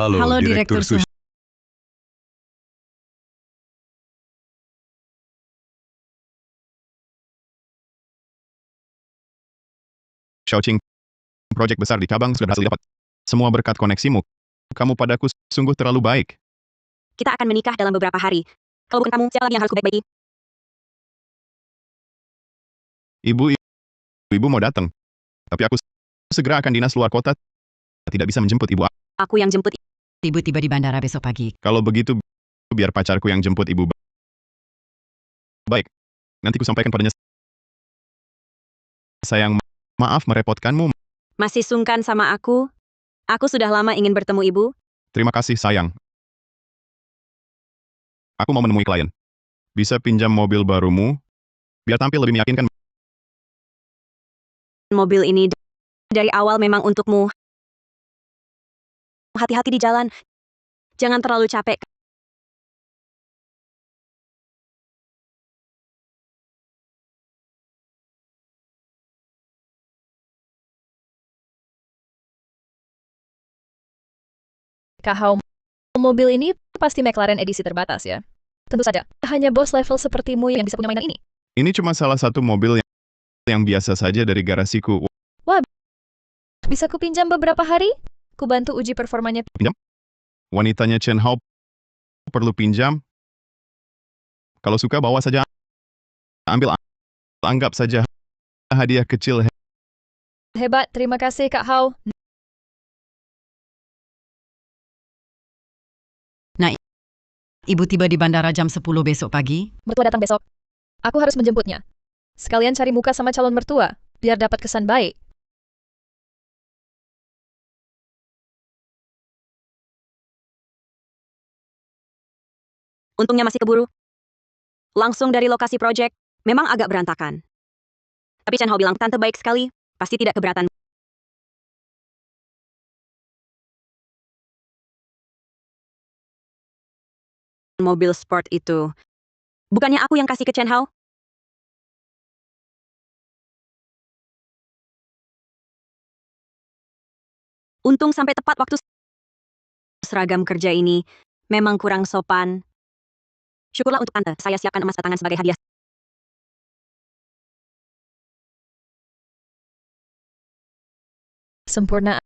Halo, Halo, Direktur Direktur Xiaoqing, proyek besar di cabang sudah berhasil dapat. Semua berkat koneksimu. Kamu padaku sungguh terlalu baik. Kita akan menikah dalam beberapa hari. Kalau bukan kamu, siapa lagi yang harus kubaik-baiki? Ibu mau datang. Tapi aku segera akan dinas luar kota. Tidak bisa menjemput ibu. Aku yang jemput. Ibu tiba di bandara besok pagi. Kalau begitu, biar pacarku yang jemput ibu. Baik. Nanti ku sampaikan padanya. Sayang, maaf merepotkanmu. Masih sungkan sama aku? Aku sudah lama ingin bertemu ibu. Terima kasih, sayang. Aku mau menemui klien. Bisa pinjam mobil barumu? Biar tampil lebih meyakinkan. Mobil ini dari awal memang untukmu. Hati-hati di jalan. Jangan terlalu capek. Kak Hao, mobil ini pasti McLaren edisi terbatas ya? Tentu saja, hanya bos level sepertimu yang bisa punya mainan ini. Ini cuma salah satu mobil yang biasa saja dari garasiku. Bisa ku pinjam beberapa hari? Ku bantu uji performanya. Wanitanya Chen Hao perlu pinjam. Kalau suka bawa saja. Ambil, anggap saja hadiah kecil. Hebat, terima kasih Kak Hao. Ibu tiba di bandara jam 10 besok pagi. Mertua datang besok. Aku harus menjemputnya. Sekalian cari muka sama calon mertua, biar dapat kesan baik. Untungnya masih keburu. Langsung dari lokasi proyek, memang agak berantakan. Tapi Chen Hao bilang, tante baik sekali, pasti tidak keberatan. Mobil sport itu. Bukannya aku yang kasih ke Chen Hao? Untung sampai tepat waktu. Seragam kerja ini memang kurang sopan. Syukurlah untuk tante, saya siapkan emas batangan sebagai hadiah. Sempurna.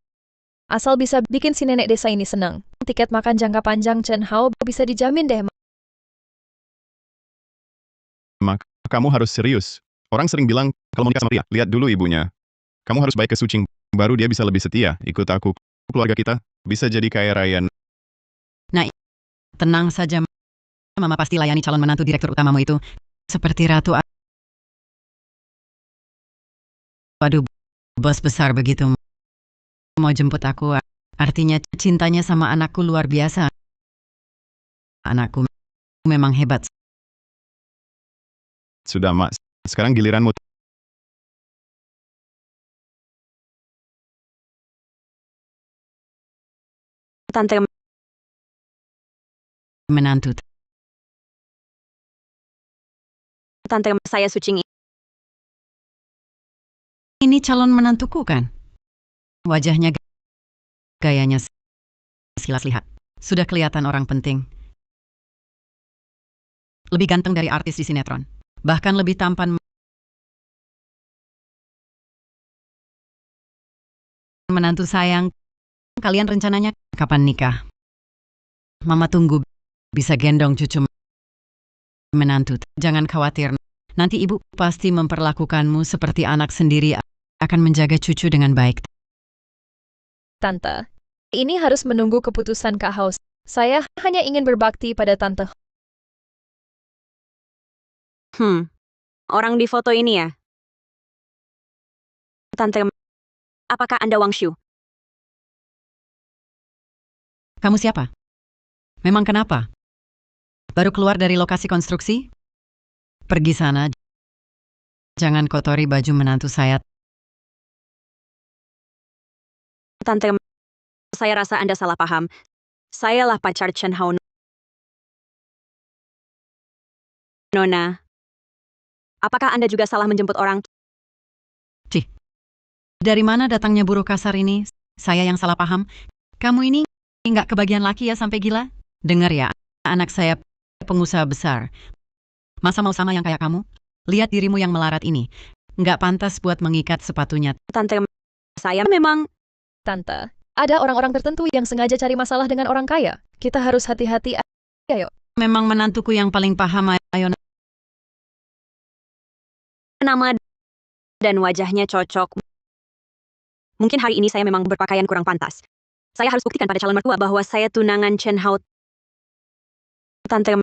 Asal bisa bikin si nenek desa ini senang. Tiket makan jangka panjang Chen Hao bisa dijamin deh. Kamu harus serius. Orang sering bilang, kalau mau nikah sama pria, lihat dulu ibunya. Kamu harus baik ke Sucing, baru dia bisa lebih setia. Ikut aku, keluarga kita, bisa jadi kayak Ryan. Tenang saja, Mama pasti layani calon menantu direktur utamamu itu. Seperti ratu. Waduh, bos besar begitu. Mau jemput aku, artinya cintanya sama anakku luar biasa. Anakku memang hebat. Sudah, Mak. Sekarang giliranmu. Tante, Menantu. saya Sucing. Ini calon menantuku kan? Wajahnya, gayanya, sekilas lihat. Sudah kelihatan orang penting. Lebih ganteng dari artis di sinetron. Bahkan lebih tampan. Menantu sayang, kalian rencananya kapan nikah? Mama tunggu bisa gendong cucu menantu. Jangan khawatir, nanti ibu pasti memperlakukanmu seperti anak sendiri, akan menjaga cucu dengan baik. Tante, ini harus menunggu keputusan Kak Hao. Saya hanya ingin berbakti pada Tante. Orang di foto ini ya? Tante, apakah Anda Wang Shu? Kamu siapa? Memang kenapa? Baru keluar dari lokasi konstruksi? Pergi sana. Jangan kotori baju menantu saya. Tante, saya rasa Anda salah paham. Sayalah pacar Chen Hao. Nona, apakah Anda juga salah menjemput orang? Dari mana datangnya buruh kasar ini? Saya yang salah paham? Kamu ini nggak kebagian laki ya sampai gila? Dengar ya, anak saya pengusaha besar. Masa mau sama yang kayak kamu? Lihat dirimu yang melarat ini. Nggak pantas buat mengikat sepatunya. Tante, saya memang... Tante, ada orang-orang tertentu yang sengaja cari masalah dengan orang kaya. Kita harus hati-hati. Ayo, Memang menantuku yang paling paham, ayo. nama dan wajahnya cocok. Mungkin hari ini saya memang berpakaian kurang pantas. Saya harus buktikan pada calon mertua bahwa saya tunangan Chen Hao. Tante,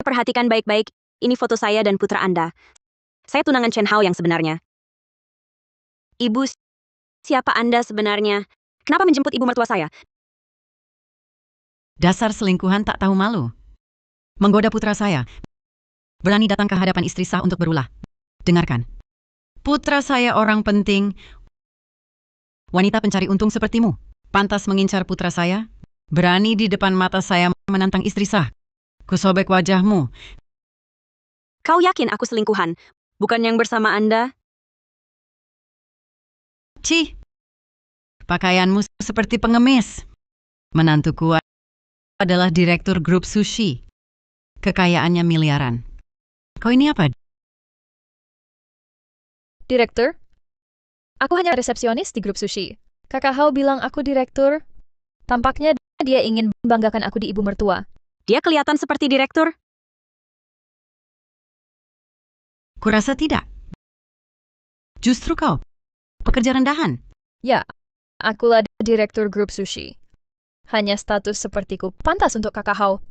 perhatikan baik-baik. Ini foto saya dan putra Anda. Saya tunangan Chen Hao yang sebenarnya. Ibu, siapa Anda sebenarnya? Kenapa menjemput ibu mertua saya? Dasar selingkuhan tak tahu malu. Menggoda putra saya. Berani datang ke hadapan istri sah untuk berulah. Dengarkan. Putra saya orang penting. Wanita pencari untung sepertimu. Pantas mengincar putra saya? Berani di depan mata saya menantang istri sah. Kusobek wajahmu. Kau yakin aku selingkuhan? Bukan yang bersama Anda? Cih. Pakaianmu seperti pengemis. Menantuku adalah direktur grup sushi. Kekayaannya miliaran. Kau ini apa? direktur? Aku hanya resepsionis di grup sushi. Kakak Hao bilang aku direktur. Tampaknya dia ingin membanggakan aku di ibu mertua. Dia kelihatan seperti direktur. Kurasa tidak. Justru kau. Pekerja rendahan. Ya, akulah direktur grup sushi. Hanya status sepertiku pantas untuk kakak Hao.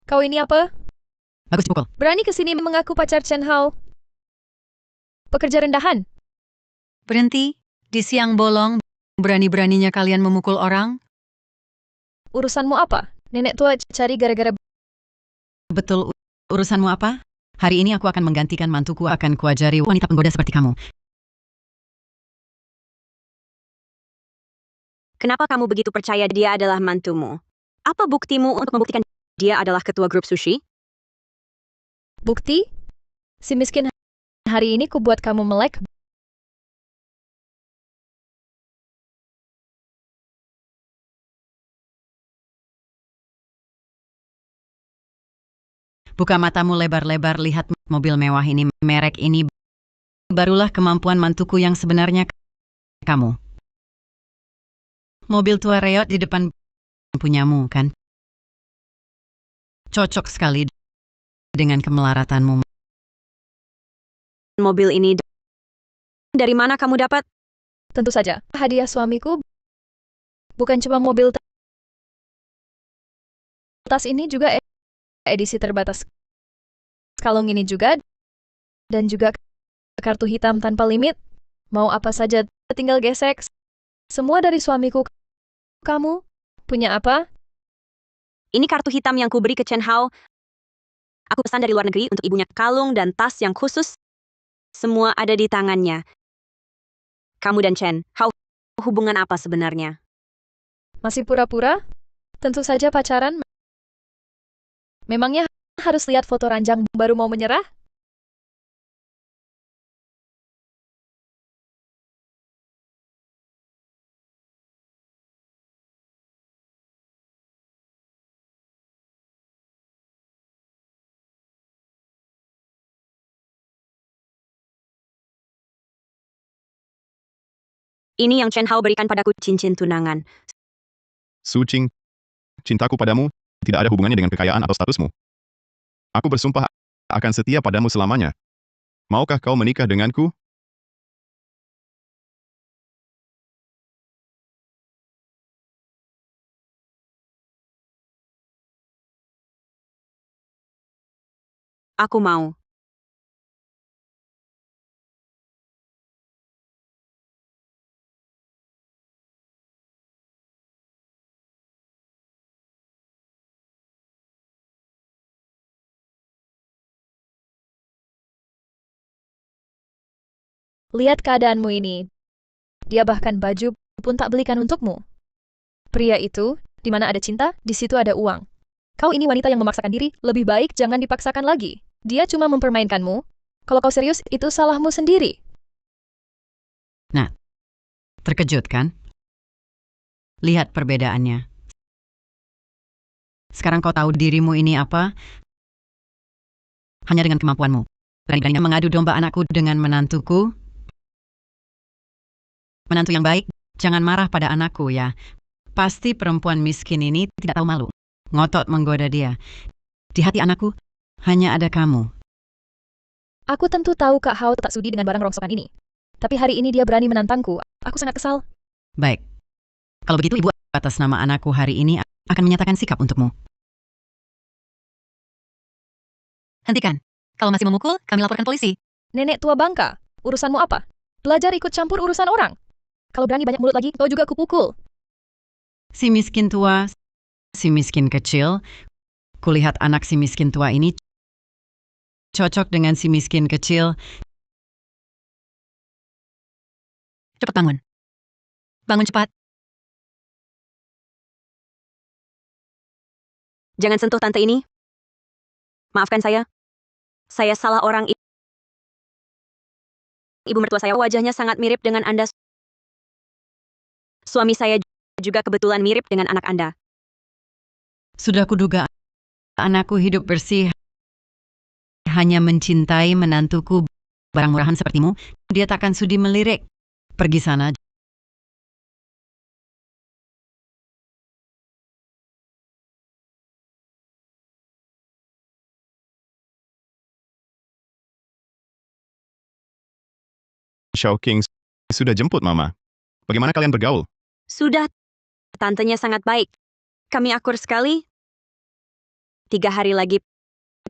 Kau ini apa? Bagus dipukul. Berani kesini mengaku pacar Chen Hao. Pekerja rendahan. Berhenti. Di siang bolong. Berani-beraninya kalian memukul orang? Urusanmu apa? Nenek tua cari gara-gara... Betul. Urusanmu apa? Hari ini aku akan menggantikan mantuku, akan kuajari wanita penggoda seperti kamu. Kenapa kamu begitu percaya dia adalah mantumu? Apa buktimu untuk membuktikan dia adalah ketua grup sushi? Bukti? Si miskin hari ini ku buat kamu melek. Buka matamu lebar-lebar, lihat mobil mewah ini, merek ini. Barulah kemampuan mantuku yang sebenarnya kamu. Mobil tua reot di depan punyamu, kan? Cocok sekali dengan kemelaratanmu. Mobil ini dari mana kamu dapat? Tentu saja, hadiah suamiku bukan cuma mobil. Tas ini juga edisi terbatas. Kalung ini juga, dan juga kartu hitam tanpa limit. Mau apa saja, tinggal gesek. Semua dari suamiku. Kamu punya apa? Ini kartu hitam yang kuberi ke Chen Hao. Aku pesan dari luar negeri untuk ibunya kalung dan tas yang khusus. Semua ada di tangannya. Kamu dan Chen Hao hubungan apa sebenarnya? Masih pura-pura? Tentu saja pacaran. Memangnya harus lihat foto ranjang baru mau menyerah? Ini yang Chen Hao berikan padaku, cincin tunangan. Su Qing, cintaku padamu tidak ada hubungannya dengan kekayaan atau statusmu. Aku bersumpah akan setia padamu selamanya. Maukah kau menikah denganku? Aku mau. Lihat keadaanmu ini. Dia bahkan baju pun tak belikan untukmu. Pria itu, di mana ada cinta, di situ ada uang. Kau ini wanita yang memaksakan diri, lebih baik jangan dipaksakan lagi. Dia cuma mempermainkanmu. Kalau kau serius, itu salahmu sendiri. Terkejut kan? Lihat perbedaannya. Sekarang kau tahu dirimu ini apa? Hanya dengan kemampuanmu. Berani-beraninya mengadu domba anakku dengan menantuku. Menantu yang baik, jangan marah pada anakku ya. Pasti perempuan miskin ini tidak tahu malu. Ngotot menggoda dia. Di hati anakku, hanya ada kamu. Aku tentu tahu Kak Hao tak sudi dengan barang rongsokan ini. Tapi hari ini dia berani menantangku. Aku sangat kesal. Baik. Kalau begitu ibu atas nama anakku hari ini akan menyatakan sikap untukmu. Hentikan. Kalau masih memukul, kami laporkan polisi. Nenek tua bangka, urusanmu apa? Belajar ikut campur urusan orang. Kalau berani banyak mulut lagi, kau juga kupukul. Si miskin tua, si miskin kecil. Kulihat anak si miskin tua ini cocok dengan si miskin kecil. Cepat bangun. Bangun cepat. Jangan sentuh tante ini. Maafkan saya. Saya salah orang. Ibu mertua saya wajahnya sangat mirip dengan Anda. Suami saya juga kebetulan mirip dengan anak Anda. Sudah kuduga anakku hidup bersih. Hanya mencintai menantuku barang murahan sepertimu. Dia takkan sudi melirik. Pergi sana. Shao King sudah jemput Mama. Bagaimana kalian bergaul? Sudah, tantenya sangat baik. Kami akur sekali. 3 hari lagi,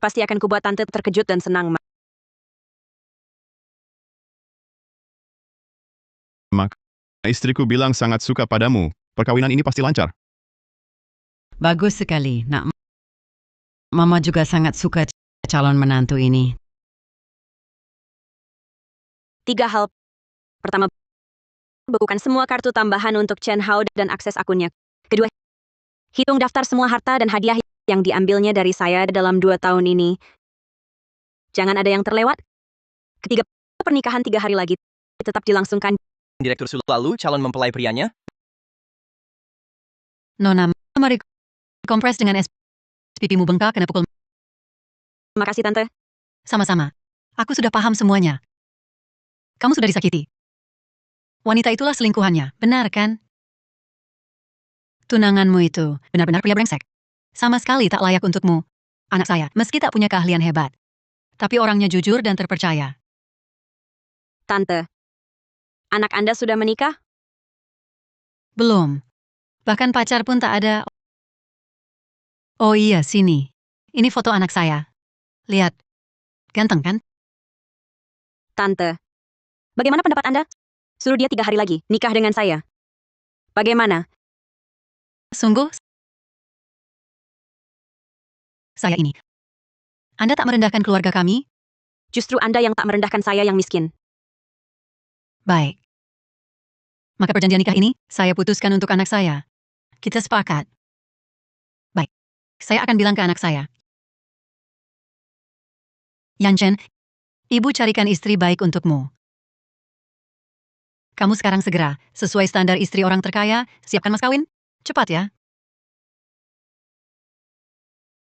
pasti akan kubuat tante terkejut dan senang, Ma. Mak, istriku bilang sangat suka padamu. Perkawinan ini pasti lancar. Bagus sekali, nak. Mama juga sangat suka calon menantu ini. 3 hal. Pertama, bekukan semua kartu tambahan untuk Chen Hao dan akses akunnya. Kedua, hitung daftar semua harta dan hadiah yang diambilnya dari saya dalam 2 tahun ini. Jangan ada yang terlewat. Ketiga, pernikahan 3 hari lagi tetap dilangsungkan. Direktur lalu calon mempelai prianya? Nona, mari kompres dengan es. Pipimu bengkak kena pukul. Makasih, Tante. Sama-sama. Aku sudah paham semuanya. Kamu sudah disakiti. Wanita itulah selingkuhannya, benar kan? Tunanganmu itu benar-benar pria brengsek. Sama sekali tak layak untukmu. Anak saya, meski tak punya keahlian hebat. Tapi orangnya jujur dan terpercaya. Tante, anak Anda sudah menikah? Belum. Bahkan pacar pun tak ada. Oh iya, sini. Ini foto anak saya. Lihat. Ganteng kan? Tante, bagaimana pendapat Anda? Suruh dia 3 hari lagi nikah dengan saya. Bagaimana? Sungguh? Saya ini. Anda tak merendahkan keluarga kami? Justru Anda yang tak merendahkan saya yang miskin. Baik. Maka perjanjian nikah ini, saya putuskan untuk anak saya. Kita sepakat. Baik. Saya akan bilang ke anak saya. Yan Chen, ibu carikan istri baik untukmu. Kamu sekarang segera, sesuai standar istri orang terkaya, siapkan mas kawin. Cepat ya.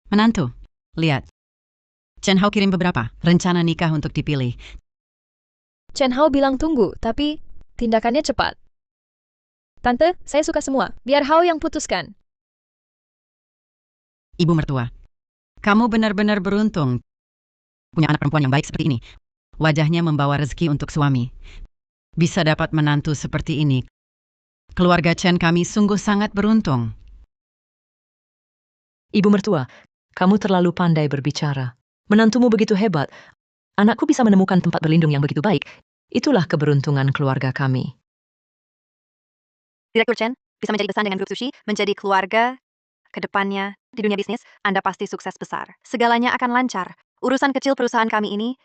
Menantu, lihat. Chen Hao kirim beberapa rencana nikah untuk dipilih. Chen Hao bilang tunggu, tapi tindakannya cepat. Tante, saya suka semua. Biar Hao yang putuskan. Ibu mertua, kamu benar-benar beruntung. Punya anak perempuan yang baik seperti ini. Wajahnya membawa rezeki untuk suami. Bisa dapat menantu seperti ini. Keluarga Chen kami sungguh sangat beruntung. Ibu mertua, kamu terlalu pandai berbicara. Menantumu begitu hebat. Anakku bisa menemukan tempat berlindung yang begitu baik. Itulah keberuntungan keluarga kami. Direktur Chen bisa menjadi besar dengan grup sushi, menjadi keluarga. Kedepannya, di dunia bisnis, Anda pasti sukses besar. Segalanya akan lancar. Urusan kecil perusahaan kami ini,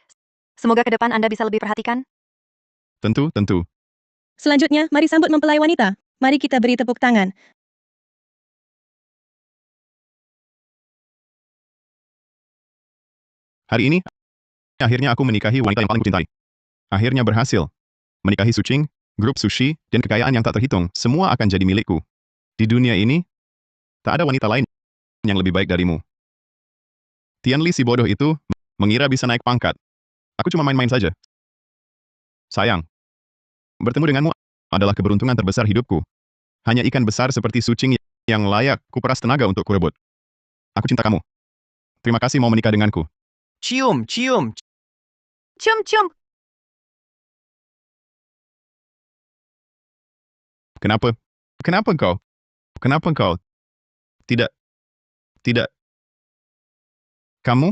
semoga ke depan Anda bisa lebih perhatikan. Tentu, tentu. Selanjutnya, mari sambut mempelai wanita. Mari kita beri tepuk tangan. Hari ini, akhirnya aku menikahi wanita yang paling kucintai. Akhirnya berhasil. Menikahi Su Qing, grup sushi, dan kekayaan yang tak terhitung, semua akan jadi milikku. Di dunia ini, tak ada wanita lain yang lebih baik darimu. Tianli si bodoh itu mengira bisa naik pangkat. Aku cuma main-main saja. Sayang, bertemu denganmu adalah keberuntungan terbesar hidupku. Hanya ikan besar seperti Sucing yang layak kuperas tenaga untuk kurebut. Aku cinta kamu. Terima kasih mau menikah denganku. Cium, cium. Cium-cium. Kenapa? Kenapa engkau? Kenapa engkau? Tidak. Tidak. Kamu?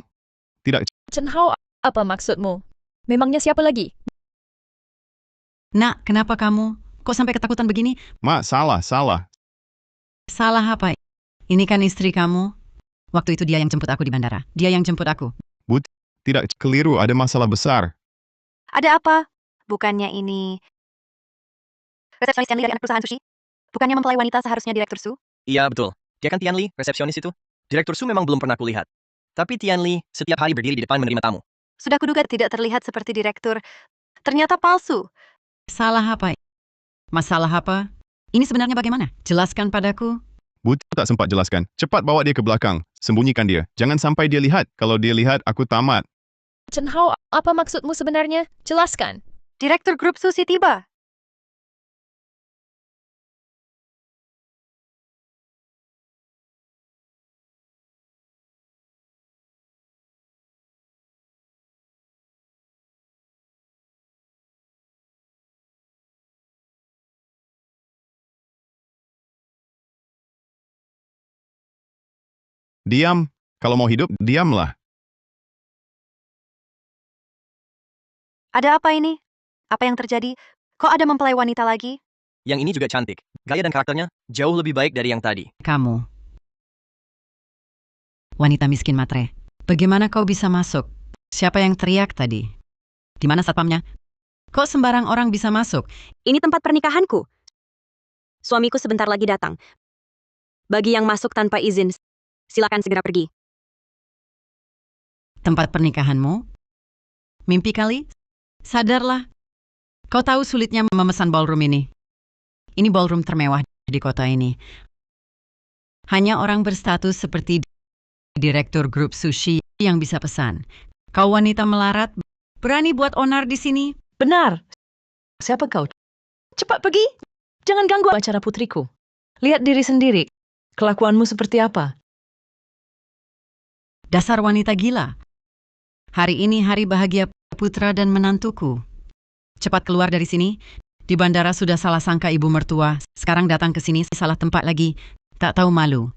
Tidak. Chen Hao, apa maksudmu? Memangnya siapa lagi? Nak, kenapa kamu? Kok sampai ketakutan begini? Ma, salah. Salah apa? Ini kan istri kamu. Waktu itu dia yang jemput aku di bandara. Dia yang jemput aku. Tidak, keliru, ada masalah besar. Ada apa? Bukannya ini resepsionis Tianli dari anak perusahaan sushi? Bukannya mempelai wanita seharusnya Direktur Su? Iya, betul. Dia kan Tianli, resepsionis itu. Direktur Su memang belum pernah kulihat. Tapi Tianli setiap hari berdiri di depan menerima tamu. Sudah kuduga tidak terlihat seperti direktur. Ternyata palsu. Salah apa? Masalah apa? Ini sebenarnya bagaimana? Jelaskan padaku. Tak sempat jelaskan. Cepat bawa dia ke belakang. Sembunyikan dia. Jangan sampai dia lihat. Kalau dia lihat, aku tamat. Chen Hao, apa maksudmu sebenarnya? Jelaskan. Direktur grup sushi tiba. Diam. Kalau mau hidup, diamlah. Ada apa ini? Apa yang terjadi? Kok ada mempelai wanita lagi? Yang ini juga cantik. Gaya dan karakternya jauh lebih baik dari yang tadi. Kamu. Wanita miskin matre. Bagaimana kau bisa masuk? Siapa yang teriak tadi? Di mana satpamnya? Kok sembarang orang bisa masuk? Ini tempat pernikahanku. Suamiku sebentar lagi datang. Bagi yang masuk tanpa izin, silakan segera pergi. Tempat pernikahanmu? Mimpi kali? Sadarlah. Kau tahu sulitnya memesan ballroom ini. Ini ballroom termewah di kota ini. Hanya orang berstatus seperti direktur grup sushi yang bisa pesan. Kau wanita melarat, berani buat onar di sini? Benar. Siapa kau? Cepat pergi. Jangan ganggu acara putriku. Lihat diri sendiri. Kelakuanmu seperti apa? Dasar wanita gila. Hari ini hari bahagia putra dan menantuku. Cepat keluar dari sini. Di bandara sudah salah sangka ibu mertua. Sekarang datang ke sini salah tempat lagi. Tak tahu malu.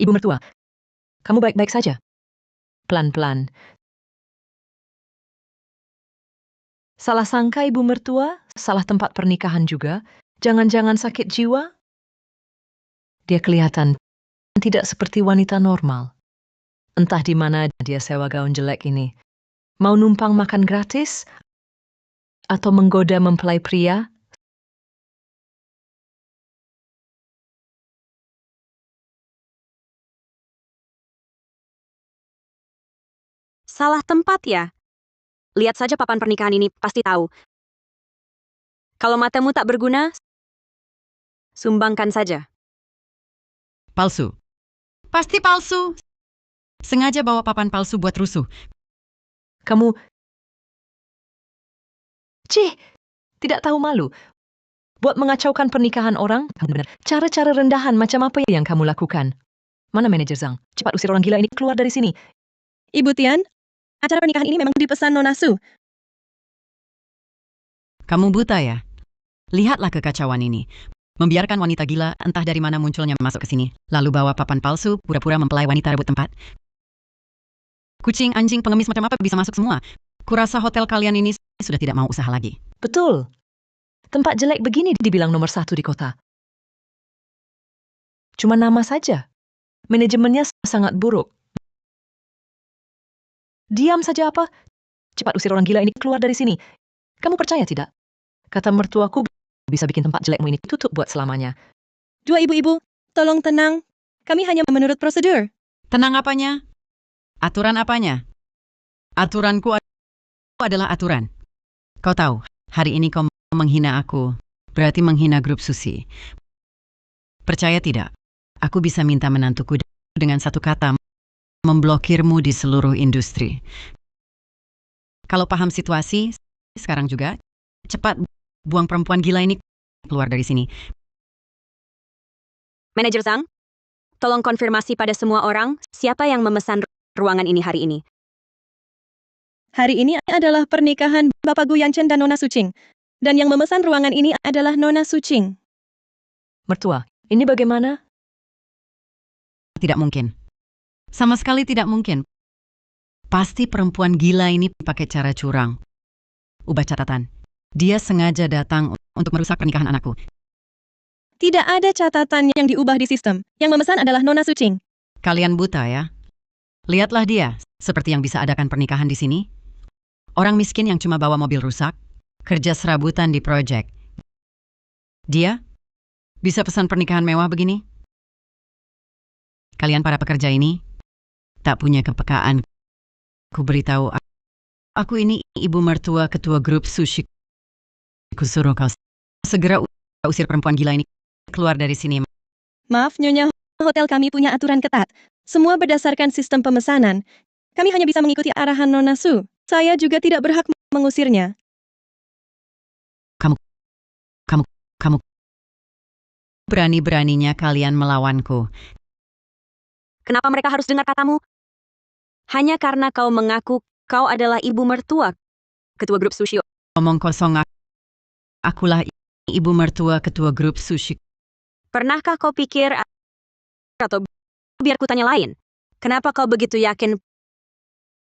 Ibu mertua, kamu baik-baik saja? Pelan-pelan. Salah sangka ibu mertua? Salah tempat pernikahan juga? Jangan-jangan sakit jiwa? Dia kelihatan tidak seperti wanita normal. Entah di mana dia sewa gaun jelek ini. Mau numpang makan gratis? Atau menggoda mempelai pria? Salah tempat ya? Lihat saja papan pernikahan ini, pasti tahu. Kalau matamu tak berguna, sumbangkan saja. Palsu. Pasti palsu. Sengaja bawa papan palsu buat rusuh. Kamu... Cih, tidak tahu malu. Buat mengacaukan pernikahan orang, kamu benar. Cara-cara rendahan macam apa yang kamu lakukan? Mana manajer Zhang? Cepat usir orang gila ini keluar dari sini. Ibu Tian, acara pernikahan ini memang dipesan Nona Su. Kamu buta ya? Lihatlah kekacauan ini. Membiarkan wanita gila entah dari mana munculnya masuk ke sini. Lalu bawa papan palsu, pura-pura mempelai wanita rebut tempat. Kucing, anjing, pengemis macam apa bisa masuk semua. Kurasa hotel kalian ini sudah tidak mau usaha lagi. Betul. Tempat jelek begini dibilang nomor 1 di kota. Cuma nama saja. Manajemennya sangat buruk. Diam saja apa? Cepat usir orang gila ini keluar dari sini. Kamu percaya tidak? Kata mertuaku bisa bikin tempat jelekmu ini tutup buat selamanya. Dua ibu-ibu, tolong tenang. Kami hanya menurut prosedur. Tenang apanya? Aturan apanya? Aturanku adalah aturan. Kau tahu, hari ini kau menghina aku, berarti menghina grup Susi. Percaya tidak, aku bisa minta menantuku dengan satu kata, memblokirmu di seluruh industri. Kalau paham situasi, sekarang juga, cepat buang perempuan gila ini keluar dari sini. Manajer Zhang, tolong konfirmasi pada semua orang siapa yang memesan ruangan ini hari ini. Hari ini adalah pernikahan Bapak Gu Yanchen dan Nona Sucing. Dan yang memesan ruangan ini adalah Nona Sucing. Mertua, ini bagaimana? Tidak mungkin. Sama sekali tidak mungkin. Pasti perempuan gila ini pakai cara curang. Ubah catatan. Dia sengaja datang untuk merusak pernikahan anakku. Tidak ada catatan yang diubah di sistem. Yang memesan adalah Nona Sucing. Kalian buta ya? Lihatlah dia, seperti yang bisa adakan pernikahan di sini. Orang miskin yang cuma bawa mobil rusak, kerja serabutan di proyek. Dia bisa pesan pernikahan mewah begini? Kalian para pekerja ini tak punya kepekaan. Ku beritahu, aku ini ibu mertua ketua grup Sushi. Kusuruh kau segera usir perempuan gila ini keluar dari sini. Maaf Nyonya, hotel kami punya aturan ketat. Semua berdasarkan sistem pemesanan. Kami hanya bisa mengikuti arahan Nona Su. Saya juga tidak berhak mengusirnya. Kamu berani-beraninya kalian melawanku. Kenapa mereka harus dengar katamu? Hanya karena kau mengaku kau adalah ibu mertua ketua grup Sushi. Omong kosong, akulah ibu mertua ketua grup Sushi. Pernahkah kau pikir, atau biar ku tanya lain, kenapa kau begitu yakin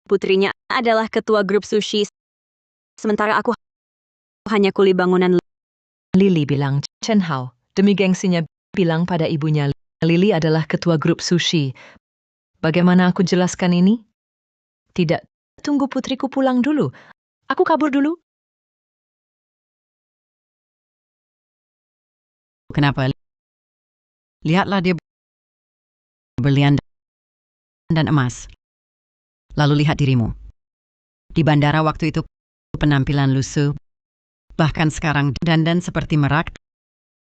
putrinya adalah ketua grup Sushi, sementara aku hanya kuli bangunan. Lily bilang, Chen Hao, demi gengsinya bilang pada ibunya, Lily adalah ketua grup Sushi. Bagaimana aku jelaskan ini? Tidak, tunggu putriku pulang dulu. Aku kabur dulu. Kenapa? Lihatlah dia berlian dan emas. Lalu lihat dirimu. Di bandara waktu itu penampilan lusuh. Bahkan sekarang dandan seperti merak.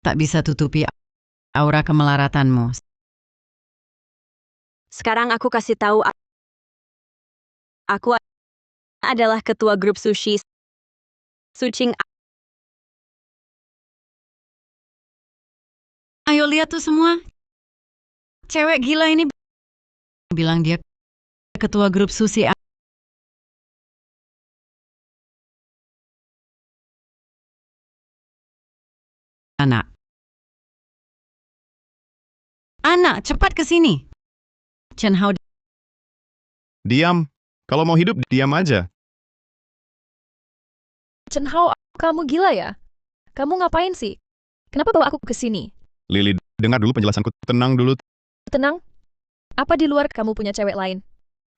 Tak bisa tutupi aura kemelaratanmu. Sekarang aku kasih tahu, aku adalah ketua grup Sushi. Sucing. Ayo lihat tuh semua. Cewek gila ini bilang dia ketua grup Susi. Anak, cepat ke sini. Chen Hao, Diam. Kalau mau hidup, diam aja. Chen Hao, kamu gila ya? Kamu ngapain sih? Kenapa bawa aku ke sini? Lily, dengar dulu penjelasanku. Tenang dulu. Tenang. Apa di luar kamu punya cewek lain?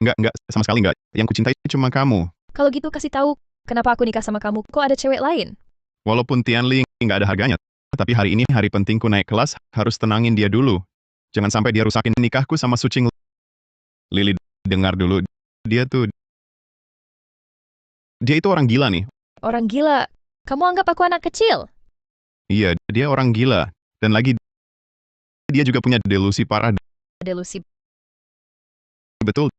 Enggak, sama sekali enggak. Yang kucintai cuma kamu. Kalau gitu kasih tahu, kenapa aku nikah sama kamu? Kok ada cewek lain? Walaupun Tianli nggak ada harganya, tapi hari ini hari pentingku naik kelas, harus tenangin dia dulu. Jangan sampai dia rusakin nikahku sama Sucing. Lily, dengar dulu. Dia itu orang gila nih. Orang gila. Kamu anggap aku anak kecil? Iya, dia orang gila. Dan lagi, dia juga punya delusi parah. Delusi. Betul,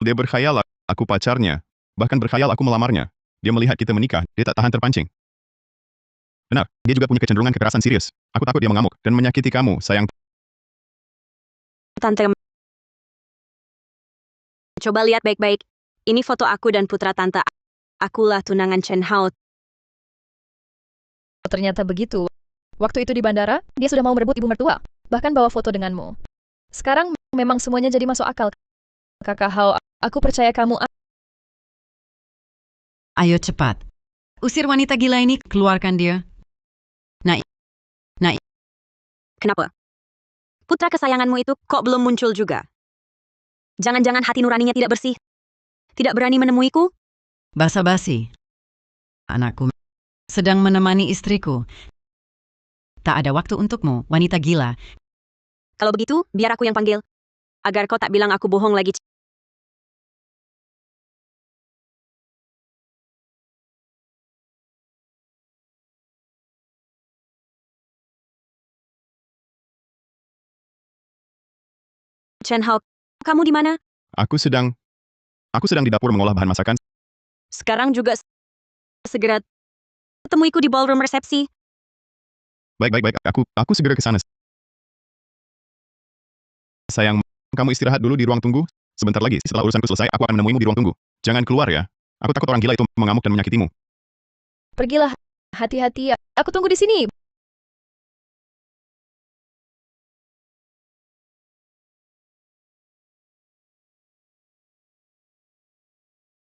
dia berkhayal aku pacarnya. Bahkan berkhayal aku melamarnya. Dia melihat kita menikah, dia tak tahan terpancing. Benar, dia juga punya kecenderungan kekerasan serius. Aku takut dia mengamuk dan menyakiti kamu, sayang. Tante, coba lihat baik-baik. Ini foto aku dan putra tante. Akulah tunangan Chen Hao. Ternyata begitu. Waktu itu di bandara, dia sudah mau merebut ibu mertua. Bahkan bawa foto denganmu. Sekarang memang semuanya jadi masuk akal. Kakak Hao, aku percaya kamu. ayo cepat. Usir wanita gila ini, keluarkan dia. Kenapa? Putra kesayanganmu itu kok belum muncul juga? Jangan-jangan hati nuraninya tidak bersih? Tidak berani menemuiku? Basa-basi. Anakku sedang menemani istriku. Tak ada waktu untukmu, wanita gila. Kalau begitu, biar aku yang panggil. Agar kau tak bilang aku bohong lagi. Chen Hao, kamu di mana? Aku sedang di dapur mengolah bahan masakan. Sekarang juga segera temuiku di ballroom resepsi. Baik. Aku segera ke sana. Sayang, kamu istirahat dulu di ruang tunggu. Sebentar lagi, setelah urusanku selesai, aku akan menemuimu di ruang tunggu. Jangan keluar ya. Aku takut orang gila itu mengamuk dan menyakitimu. Pergilah, hati-hati. Aku tunggu di sini.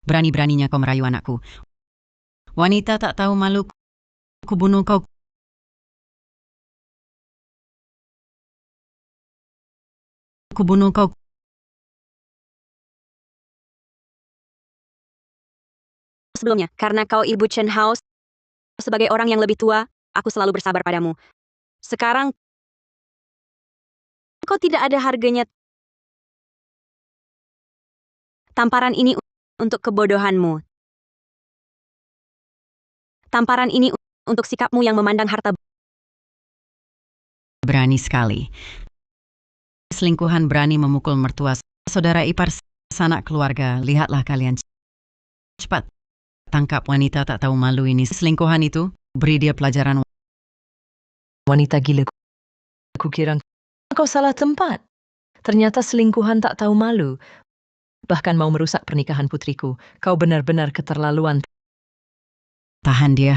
Berani-beraninya kau merayu anakku. Wanita tak tahu malu, kubunuh kau. Kubunuh kau. Sebelumnya, karena kau ibu Chen Hao, sebagai orang yang lebih tua, aku selalu bersabar padamu. Sekarang, kau tidak ada harganya. Tamparan ini untuk kebodohanmu. Tamparan ini untuk sikapmu yang memandang harta. Berani sekali. Selingkuhan berani memukul mertua saudara ipar sanak keluarga. Lihatlah kalian. Cepat. Tangkap wanita tak tahu malu ini. Selingkuhan itu, beri dia pelajaran. Wanita gila. Kukira kau salah tempat. Ternyata selingkuhan tak tahu malu. Bahkan mau merusak pernikahan putriku. Kau benar-benar keterlaluan. Tahan dia.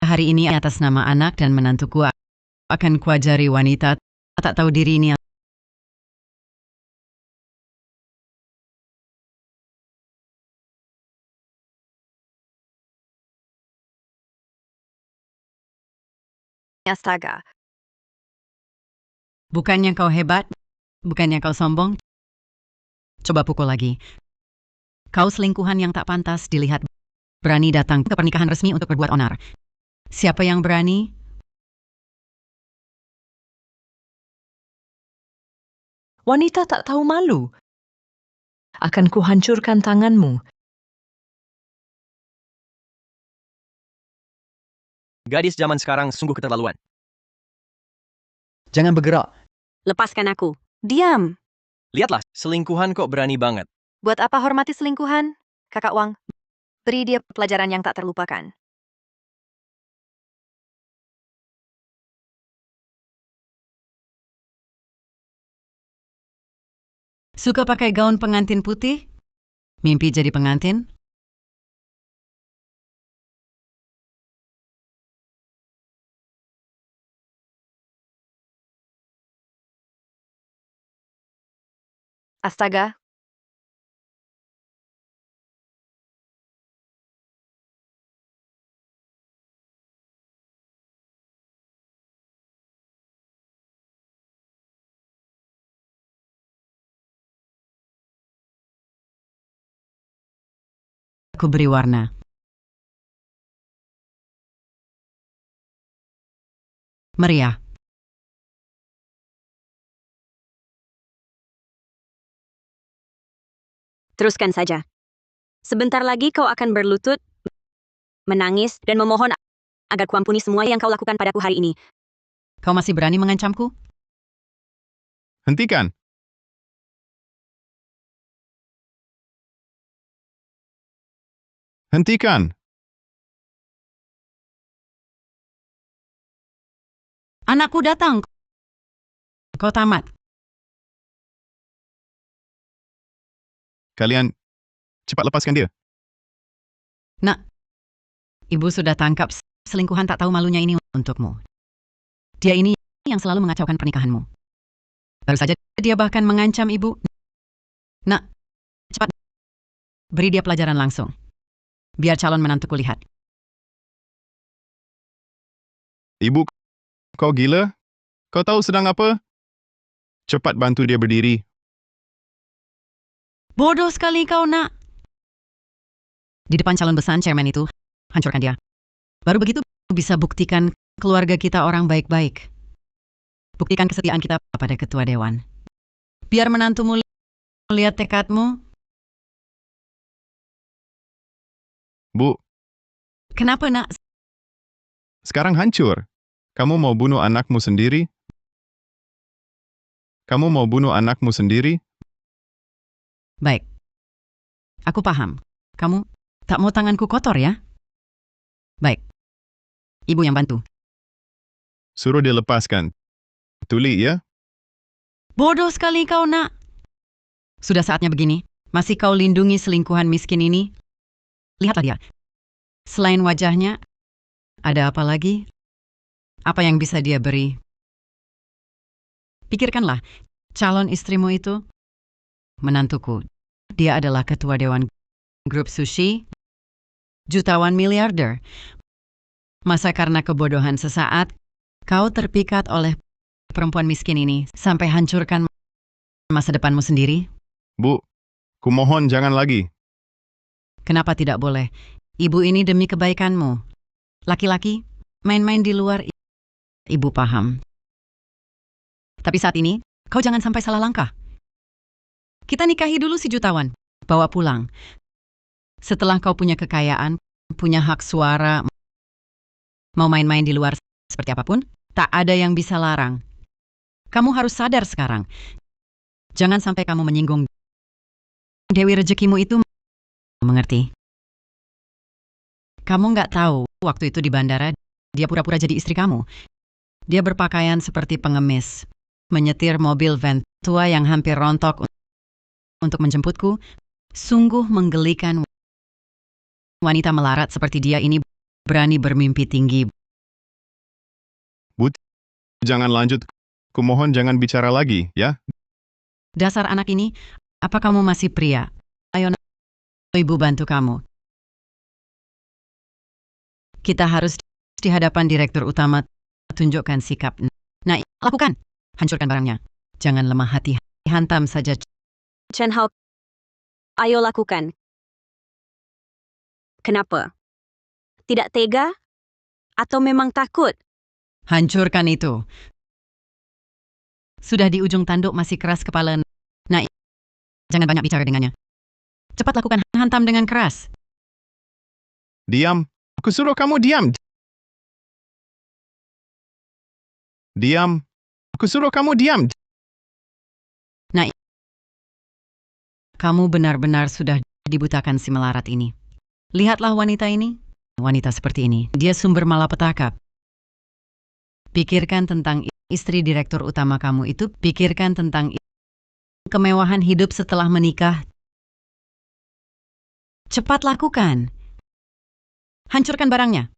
Hari ini atas nama anak dan menantuku akan kuajari wanita tak tahu diri ini. Astaga. Bukannya kau hebat, bukannya kau sombong. Coba pukul lagi. Kau selingkuhan yang tak pantas dilihat. Berani datang ke pernikahan resmi untuk berbuat onar. Siapa yang berani? Wanita tak tahu malu. Akan kuhancurkan tanganmu. Gadis zaman sekarang sungguh keterlaluan. Jangan bergerak. Lepaskan aku. Diam. Lihatlah, selingkuhan kok berani banget. Buat apa hormati selingkuhan? Kakak Wang, beri dia pelajaran yang tak terlupakan. Suka pakai gaun pengantin putih? Mimpi jadi pengantin? Astaga. Aku beri warna. Meriah. Teruskan saja. Sebentar lagi kau akan berlutut, menangis, dan memohon agar kuampuni semua yang kau lakukan padaku hari ini. Kau masih berani mengancamku? Hentikan. Hentikan. Anakku datang. Kau tamat. Kalian cepat lepaskan dia. Nak, ibu sudah tangkap selingkuhan tak tahu malunya ini untukmu. Dia ini yang selalu mengacaukan pernikahanmu. Baru saja dia bahkan mengancam ibu. Nak, cepat beri dia pelajaran langsung. Biar calon menantuku lihat. Ibu, kau gila? Kau tahu sedang apa? Cepat bantu dia berdiri. Bodoh sekali kau, nak. Di depan calon besan chairman itu, hancurkan dia. Baru begitu bisa buktikan keluarga kita orang baik-baik. Buktikan kesetiaan kita pada ketua dewan. Biar menantumu lihat tekadmu. Bu, Kenapa, nak? sekarang hancur. Kamu mau bunuh anakmu sendiri? Kamu mau bunuh anakmu sendiri? Baik. Aku paham. Kamu tak mau tanganku kotor ya? Baik. Ibu yang bantu. Suruh dia lepaskan. Tuli, ya? Bodoh sekali kau, nak. Sudah saatnya begini. Masih kau lindungi selingkuhan miskin ini? Lihatlah dia. Selain wajahnya, ada apa lagi? Apa yang bisa dia beri? Pikirkanlah, calon istrimu itu, menantuku. Dia adalah ketua dewan grup sushi, jutawan miliarder. Masa karena kebodohan sesaat, kau terpikat oleh perempuan miskin ini sampai hancurkan masa depanmu sendiri? Bu, kumohon jangan lagi. Kenapa tidak boleh? Ibu ini demi kebaikanmu. Laki-laki, main-main di luar, ibu paham. Tapi saat ini, kau jangan sampai salah langkah. Kita nikahi dulu si jutawan, bawa pulang. Setelah kau punya kekayaan, punya hak suara, mau main-main di luar seperti apapun, tak ada yang bisa larang. Kamu harus sadar sekarang. Jangan sampai kamu menyinggung Dewi rezekimu itu, mengerti? Kamu nggak tahu, waktu itu di bandara, dia pura-pura jadi istri kamu. Dia berpakaian seperti pengemis, menyetir mobil van tua yang hampir rontok untuk menjemputku. Sungguh menggelikan. Wanita melarat seperti dia ini berani bermimpi tinggi. Bu, jangan lanjut. Kumohon jangan bicara lagi, ya? Dasar anak ini, apa kamu masih pria? Ayo, ibu bantu kamu. Kita harus di hadapan direktur utama tunjukkan sikap. Nah, lakukan. Hancurkan barangnya. Jangan lemah hati. Hantam saja. Chen Hao, ayo lakukan. Kenapa? Tidak tega? Atau memang takut? Hancurkan itu. Sudah di ujung tanduk masih keras kepala. Nah, jangan banyak bicara dengannya. Cepat lakukan, hantam dengan keras. Diam. Aku suruh kamu diam. Diam. Aku suruh kamu diam. Nah, kamu benar-benar sudah dibutakan si melarat ini. Lihatlah wanita ini. Wanita seperti ini. Dia sumber malapetaka. Pikirkan tentang istri direktur utama kamu itu. Pikirkan tentang kemewahan hidup setelah menikah. Cepat lakukan. Hancurkan barangnya.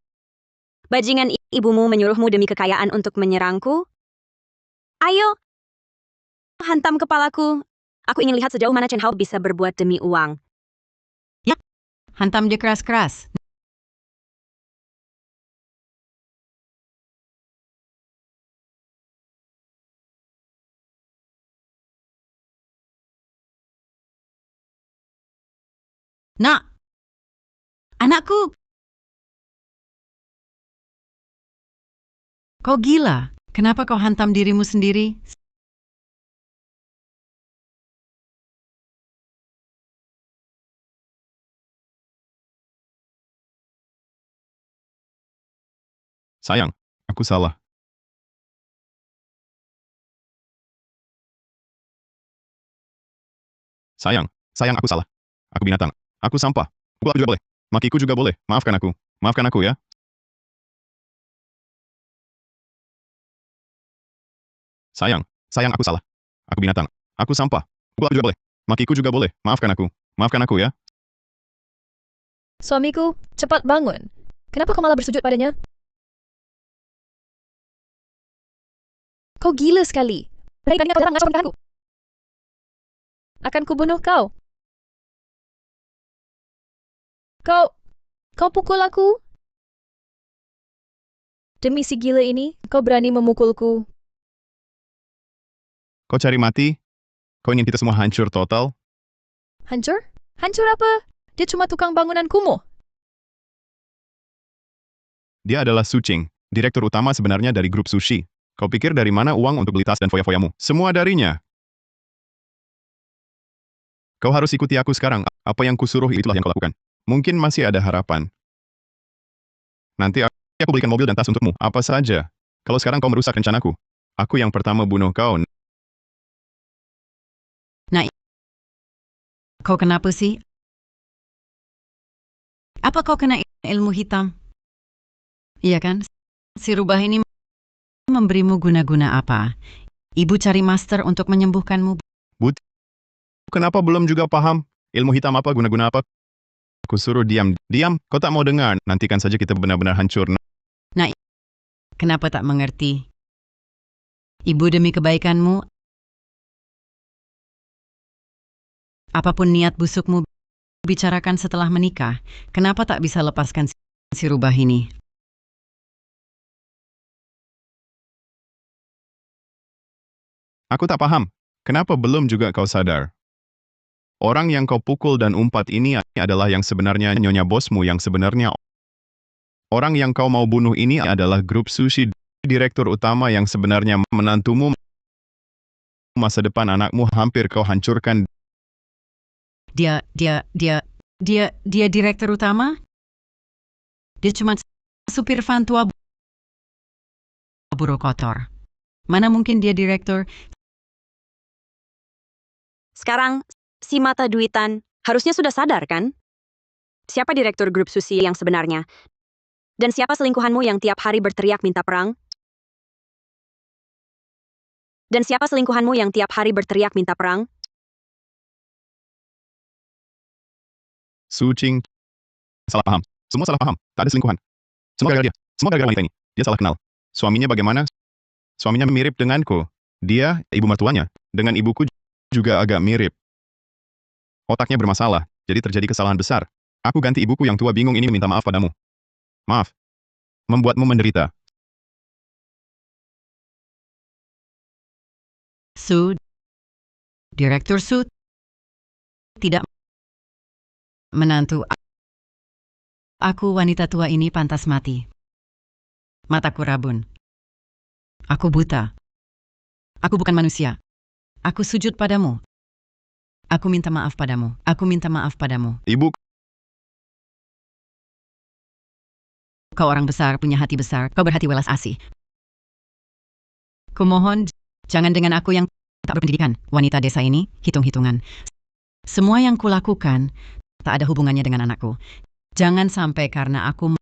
Bajingan ibumu menyuruhmu demi kekayaan untuk menyerangku? Ayo, hantam kepalaku. Aku ingin lihat sejauh mana Chen Hao bisa berbuat demi uang. Hantam dia keras-keras. Nak! Anakku! Kau gila. Kenapa kau hantam dirimu sendiri? Sayang, aku salah. Sayang aku salah. Aku binatang. Aku sampah. Pukul juga boleh. Makiku juga boleh. Maafkan aku. Maafkan aku, ya. Sayang aku salah. Aku binatang. Aku sampah. Pukul juga boleh. Makiku juga boleh. Maafkan aku. Maafkan aku, ya. Suamiku, cepat bangun. Kenapa kau malah bersujud padanya? Kau gila sekali. Berani kau datang ngacau pernikahanku. Akan kubunuh kau. Kau pukul aku? Demi si gila ini, kau berani memukulku. Kau cari mati? Kau ingin kita semua hancur total? Hancur? Hancur apa? Dia cuma tukang bangunan kumuh. Dia adalah Su Qing, direktur utama sebenarnya dari grup sushi. Kau pikir dari mana uang untuk beli tas dan foya-foyamu? Semua darinya. Kau harus ikuti aku sekarang. Apa yang kusuruh itulah yang kau lakukan. Mungkin masih ada harapan. Nanti aku belikan mobil dan tas untukmu. Apa saja. Kalau sekarang kau merusak rencanaku. Aku yang pertama bunuh kau. Nah, kau kenapa sih? Apa kau kena ilmu hitam? Iya kan? Si rubah ini memberimu guna-guna apa? Ibu cari master untuk menyembuhkanmu. Kenapa belum juga paham? Ilmu hitam apa, guna-guna apa? Aku suruh diam. Diam, kau tak mau dengar. Nantikan saja kita benar-benar hancur. Nah, kenapa tak mengerti? Ibu demi kebaikanmu, apapun niat busukmu, bicarakan setelah menikah. Kenapa tak bisa lepaskan si rubah ini? Aku tak paham. Kenapa belum juga kau sadar? Orang yang kau pukul dan umpat ini adalah yang sebenarnya nyonya bosmu yang sebenarnya. Orang yang kau mau bunuh ini adalah grup sushi direktur utama yang sebenarnya menantumu. Masa depan anakmu hampir kau hancurkan. Dia direktur utama? Dia cuma supir van tua buruk kotor. Mana mungkin dia direktur? Sekarang, si mata duitan harusnya sudah sadar kan? Siapa direktur grup sushi yang sebenarnya? Dan siapa selingkuhanmu yang tiap hari berteriak minta perang? Dan siapa selingkuhanmu yang tiap hari berteriak minta perang? Sucing. Salah paham. Semua salah paham. Tak ada selingkuhan. Semua gara-gara dia. Semua gara-gara wanita ini. Dia salah kenal. Suaminya bagaimana? Suaminya mirip denganku. Dia, ibu mertuanya, dengan ibuku juga agak mirip. Otaknya bermasalah, jadi terjadi kesalahan besar. Aku ganti ibuku yang tua bingung ini minta maaf padamu. Maaf. Membuatmu menderita. Su, direktur Su, tidak menantu. Aku wanita tua ini pantas mati. Mataku rabun. Aku buta. Aku bukan manusia. Aku sujud padamu. Aku minta maaf padamu. Aku minta maaf padamu. Ibu, Kau orang besar, punya hati besar. Kau berhati welas asih. Kumohon, jangan dengan aku yang tak berpendidikan. Wanita desa ini, hitung-hitungan. Semua yang kulakukan tak ada hubungannya dengan anakku. Jangan sampai karena aku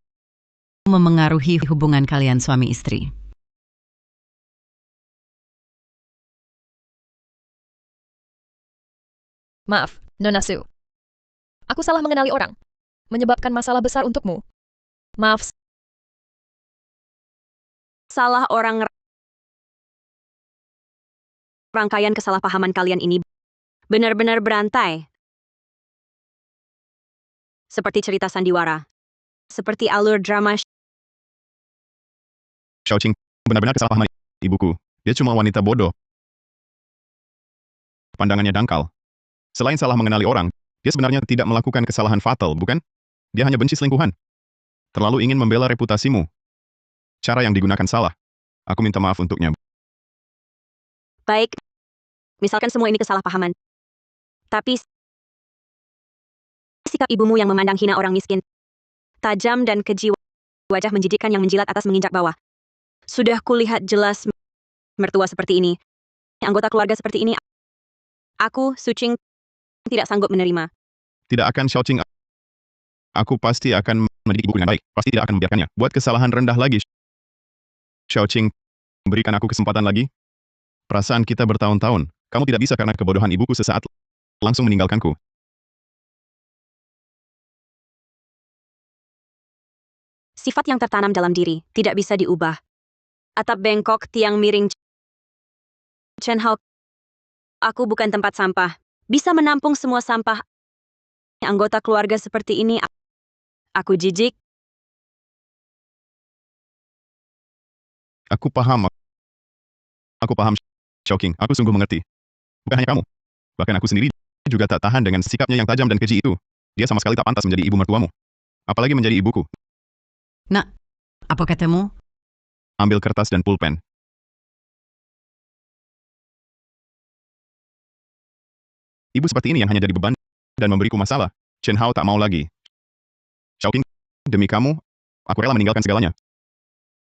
memengaruhi hubungan kalian suami istri. Maaf, Nona Su. Aku salah mengenali orang. Menyebabkan masalah besar untukmu. Maaf, Salah orang. Rangkaian kesalahpahaman kalian ini benar-benar berantai. Seperti cerita sandiwara. Seperti alur drama. Xiaoqing, benar-benar kesalahpahaman ibuku. Dia cuma wanita bodoh. Pandangannya dangkal. Selain salah mengenali orang, dia sebenarnya tidak melakukan kesalahan fatal, bukan? Dia hanya benci selingkuhan. Terlalu ingin membela reputasimu. Cara yang digunakan salah. Aku minta maaf untuknya. Baik. Misalkan semua ini kesalahpahaman. Tapi sikap ibumu yang memandang hina orang miskin. Tajam dan keji, wajah menjijikkan yang menjilat atas menginjak bawah. Sudah kulihat jelas mertua seperti ini. Anggota keluarga seperti ini. Aku, Sucing, tidak sanggup menerima. Tidak akan Xiaoqing. Aku pasti akan mendidik ibuku dengan baik. Pasti tidak akan membiarkannya buat kesalahan rendah lagi. Xiaoqing, berikan aku kesempatan lagi. Perasaan kita bertahun-tahun. Kamu tidak bisa karena kebodohan ibuku sesaat langsung meninggalkanku. Sifat yang tertanam dalam diri tidak bisa diubah. Atap bengkok, tiang miring. Chen Hao, aku bukan tempat sampah. Bisa menampung semua sampah. Anggota keluarga seperti ini. Aku jijik. Aku paham. Aku paham, Xiaoqing. Aku sungguh mengerti. Bukan hanya kamu. Bahkan aku sendiri juga tak tahan dengan sikapnya yang tajam dan keji itu. Dia sama sekali tak pantas menjadi ibu mertuamu. Apalagi menjadi ibuku. Nak, apa katamu? Ambil kertas dan pulpen. Ibu seperti ini yang hanya jadi beban dan memberiku masalah. Chen Hao tak mau lagi. Xiaoqing, demi kamu, aku rela meninggalkan segalanya.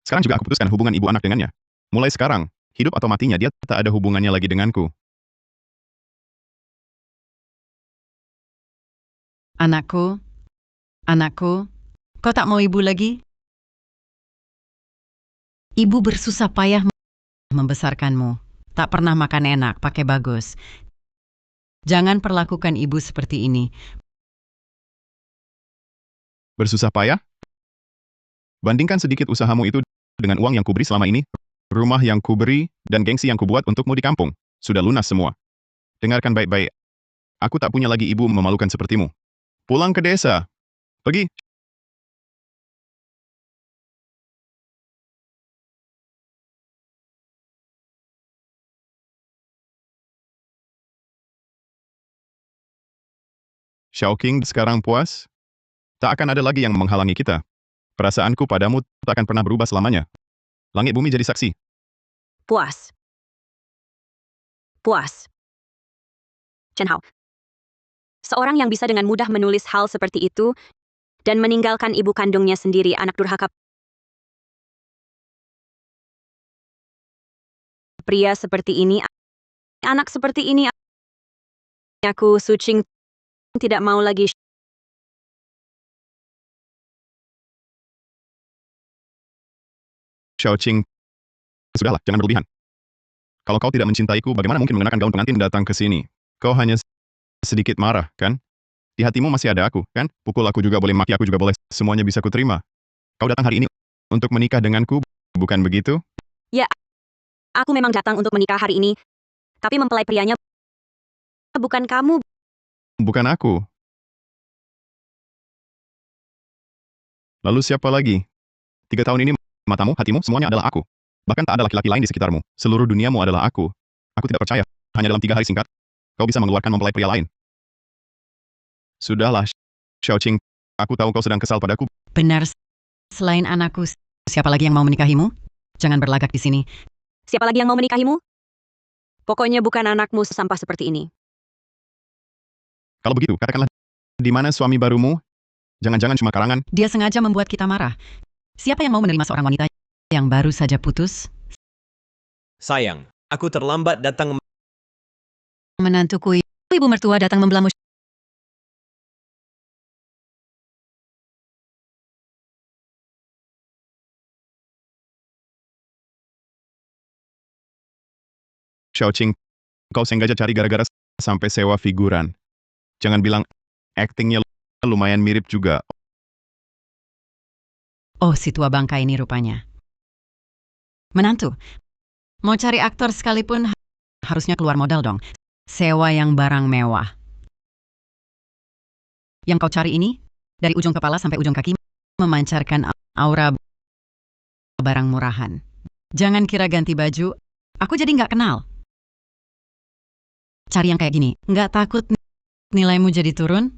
Sekarang juga aku putuskan hubungan ibu anak dengannya. Mulai sekarang, hidup atau matinya dia tak ada hubungannya lagi denganku. Anakku, anakku, kau tak mau ibu lagi? Ibu bersusah payah membesarkanmu. Tak pernah makan enak, pakai bagus. Jangan perlakukan ibu seperti ini. Bersusah payah? Bandingkan sedikit usahamu itu dengan uang yang kuberi selama ini, rumah yang kuberi, dan gengsi yang kubuat untukmu di kampung. Sudah lunas semua. Dengarkan baik-baik. Aku tak punya lagi ibu memalukan sepertimu. Pulang ke desa. Pergi. Xiaoqing sekarang puas? Tak akan ada lagi yang menghalangi kita. Perasaanku padamu tak akan pernah berubah selamanya. Langit bumi jadi saksi. Puas. Puas. Chen Hao. Seorang yang bisa dengan mudah menulis hal seperti itu dan meninggalkan ibu kandungnya sendiri, anak durhaka. Pria seperti ini, anak seperti ini, aku Sucing tidak mau lagi. Xiaoqing, sudahlah, jangan berlebihan. Kalau kau tidak mencintaiku, bagaimana mungkin mengenakan gaun pengantin datang ke sini? Kau hanya sedikit marah, kan? Di hatimu masih ada aku, kan? Pukul aku juga boleh, maki aku juga boleh, semuanya bisa kuterima. Kau datang hari ini untuk menikah denganku, bukan begitu? Ya, aku memang datang untuk menikah hari ini, tapi mempelai prianya bukan kamu. Bukan aku. Lalu siapa lagi? 3 tahun ini, matamu, hatimu, semuanya adalah aku. Bahkan tak ada laki-laki lain di sekitarmu. Seluruh duniamu adalah aku. Aku tidak percaya. Hanya dalam 3 hari singkat, kau bisa mengeluarkan mempelai pria lain. Sudahlah, Xiaoqing. Aku tahu kau sedang kesal padaku. Benar, selain anakku, siapa lagi yang mau menikahimu? Jangan berlagak di sini. Siapa lagi yang mau menikahimu? Pokoknya bukan anakmu sesampah seperti ini. Kalau begitu, katakanlah, di mana suami barumu? Jangan-jangan cuma karangan. Dia sengaja membuat kita marah. Siapa yang mau menerima seorang wanita yang baru saja putus? Sayang, aku terlambat datang. Menantuku, ibu mertua datang membelamu. Xiaoqing, kau sengaja cari gara-gara sampai sewa figuran. Jangan bilang aktingnya lumayan mirip juga. Oh, si tua bangka ini rupanya. Menantu, mau cari aktor sekalipun harusnya keluar modal dong. Sewa yang barang mewah. Yang kau cari ini, dari ujung kepala sampai ujung kaki, memancarkan aura barang murahan. Jangan kira ganti baju, aku jadi nggak kenal. Cari yang kayak gini, nggak takut nilaimu jadi turun?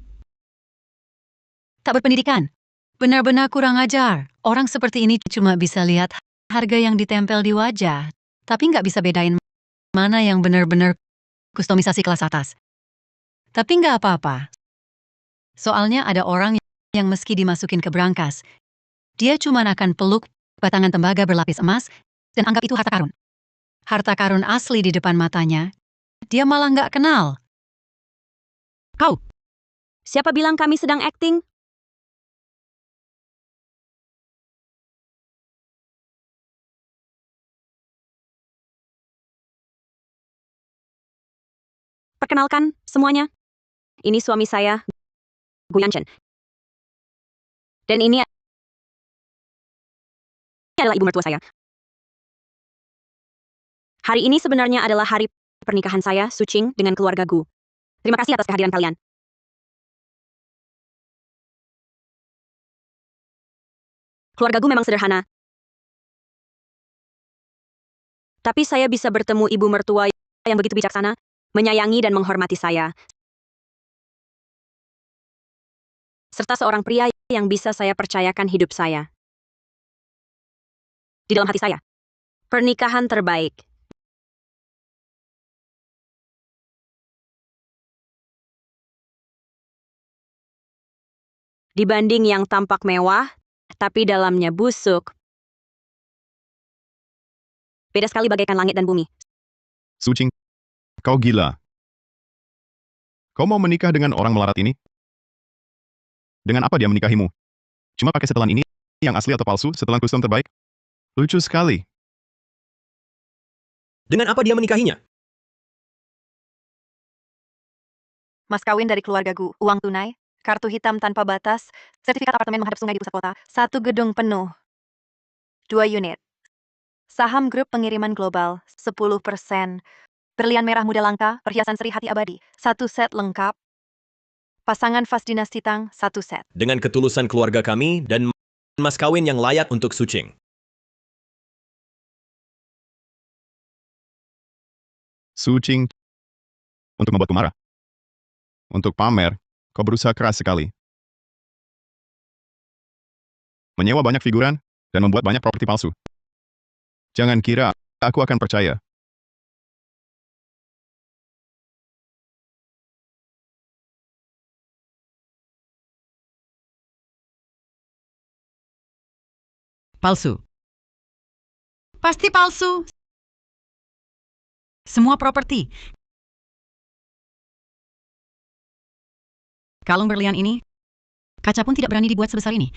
Tak berpendidikan. Benar-benar kurang ajar. Orang seperti ini cuma bisa lihat harga yang ditempel di wajah, tapi nggak bisa bedain mana yang benar-benar kustomisasi kelas atas. Tapi nggak apa-apa. Soalnya ada orang yang meski dimasukin ke brankas, dia cuma akan peluk batangan tembaga berlapis emas dan anggap itu harta karun. Harta karun asli di depan matanya, dia malah nggak kenal. Kau, Siapa bilang kami sedang akting? Perkenalkan, semuanya. Ini suami saya, Gu Yanchen. Dan ini adalah ibu mertua saya. Hari ini sebenarnya adalah hari pernikahan saya, Sucing, dengan keluarga Gu. Terima kasih atas kehadiran kalian. Keluarga Gu memang sederhana. Tapi saya bisa bertemu ibu mertua yang begitu bijaksana, menyayangi dan menghormati saya. Serta seorang pria yang bisa saya percayakan hidup saya. Di dalam hati saya. Pernikahan terbaik. Dibanding yang tampak mewah, tapi dalamnya busuk. Beda sekali bagaikan langit dan bumi. Sucing, kau gila. Kau mau menikah dengan orang melarat ini? Dengan apa dia menikahimu? Cuma pakai setelan ini yang asli atau palsu, setelan custom terbaik? Lucu sekali. Dengan apa dia menikahinya? Mas kawin dari keluargaku, uang tunai, kartu hitam tanpa batas, sertifikat apartemen menghadap sungai di pusat kota, 1 gedung penuh, 2 unit. Saham grup pengiriman global, 10%. Berlian merah muda langka, perhiasan seri hati abadi, 1 set lengkap. Pasangan vas dinasti Tang, 1 set. Dengan ketulusan keluarga kami dan mas kawin yang layak untuk Sucing. Sucing. Untuk membuatku marah. Untuk pamer, kau berusaha keras sekali. Menyewa banyak figuran, dan membuat banyak properti palsu. Jangan kira aku akan percaya. Palsu. Pasti palsu. Semua properti. Kalung berlian ini, kaca pun tidak berani dibuat sebesar ini.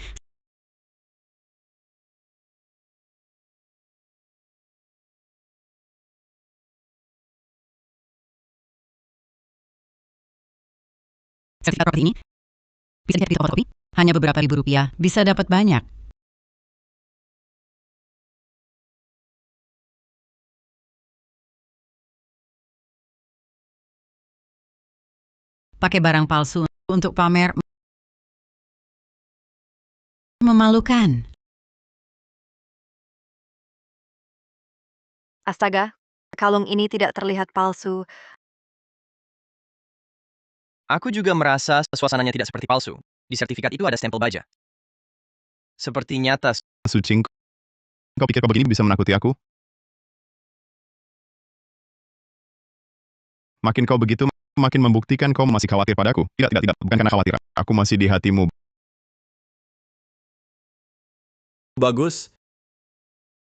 Sertifikat properti ini bisa dilihat di toko fotokopi, hanya beberapa ribu rupiah, bisa dapat banyak. Pakai barang palsu untuk pamer memalukan. Astaga, kalung ini tidak terlihat palsu. Aku juga merasa suasananya tidak seperti palsu. Di sertifikat itu ada stempel baja. Seperti nyata. Sucing, kau pikir kau begini bisa menakuti aku? Makin kau begitu, makin membuktikan kau masih khawatir padaku. Tidak, bukan karena khawatir. Aku masih di hatimu. Bagus.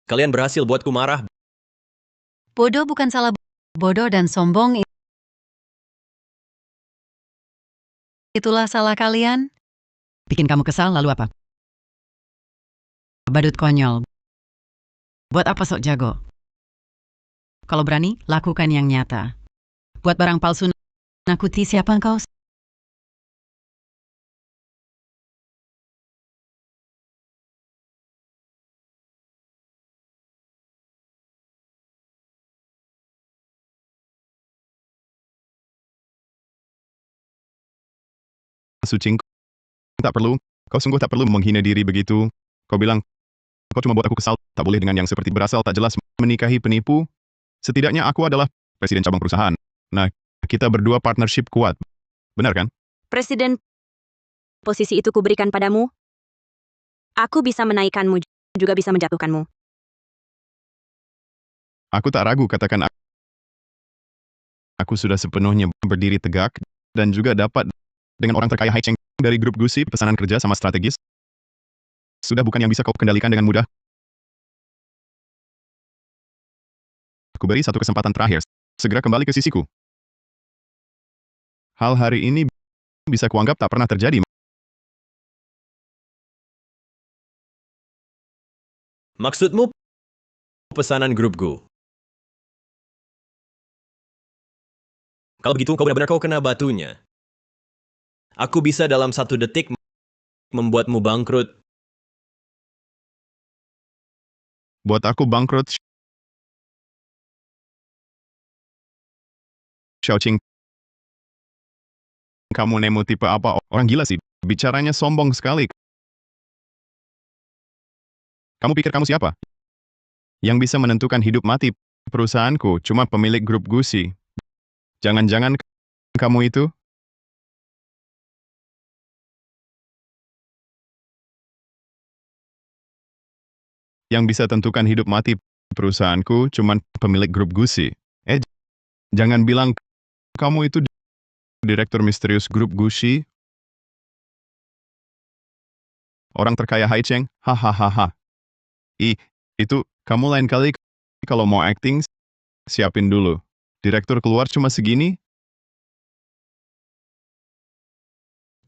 Kalian berhasil buatku marah. Bodoh bukan salah bodoh dan sombong. Itulah salah kalian. Bikin kamu kesal, lalu apa? Badut konyol. Buat apa sok jago? Kalau berani, lakukan yang nyata. Buat barang palsu, nakuti siapa engkau? Sucing, tak perlu. Kau sungguh tak perlu menghina diri begitu. Kau bilang, kau cuma buat aku kesal. Tak boleh dengan yang seperti berasal tak jelas menikahi penipu. Setidaknya aku adalah presiden cabang perusahaan. Nah, kita berdua partnership kuat. Benar kan? Presiden, posisi itu kuberikan padamu. Aku bisa menaikkanmu, juga bisa menjatuhkanmu. Aku tak ragu katakan aku sudah sepenuhnya berdiri tegak dan juga dapat dengan orang terkaya Hai Cheng dari grup Gusi pesanan kerja sama strategis. Sudah bukan yang bisa kau kendalikan dengan mudah. Aku beri satu kesempatan terakhir. Segera kembali ke sisiku. Hal hari ini bisa kuanggap tak pernah terjadi. Maksudmu pesanan grupku? Kalau begitu, benar-benar kau kena batunya. Aku bisa dalam 1 detik membuatmu bangkrut. Buat aku bangkrut. Xiaoqing, kamu nemu tipe apa? Orang gila sih. Bicaranya sombong sekali. Kamu pikir kamu siapa? Yang bisa menentukan hidup mati perusahaanku cuma pemilik grup Gusi. Jangan-jangan kamu itu? Yang bisa tentukan hidup mati perusahaanku cuma pemilik grup Gusi. Jangan bilang kamu itu direktur misterius grup Gusi. Orang terkaya Hai Cheng. Hahaha. Itu kamu lain kali kalau mau acting, siapin dulu. Direktur keluar cuma segini?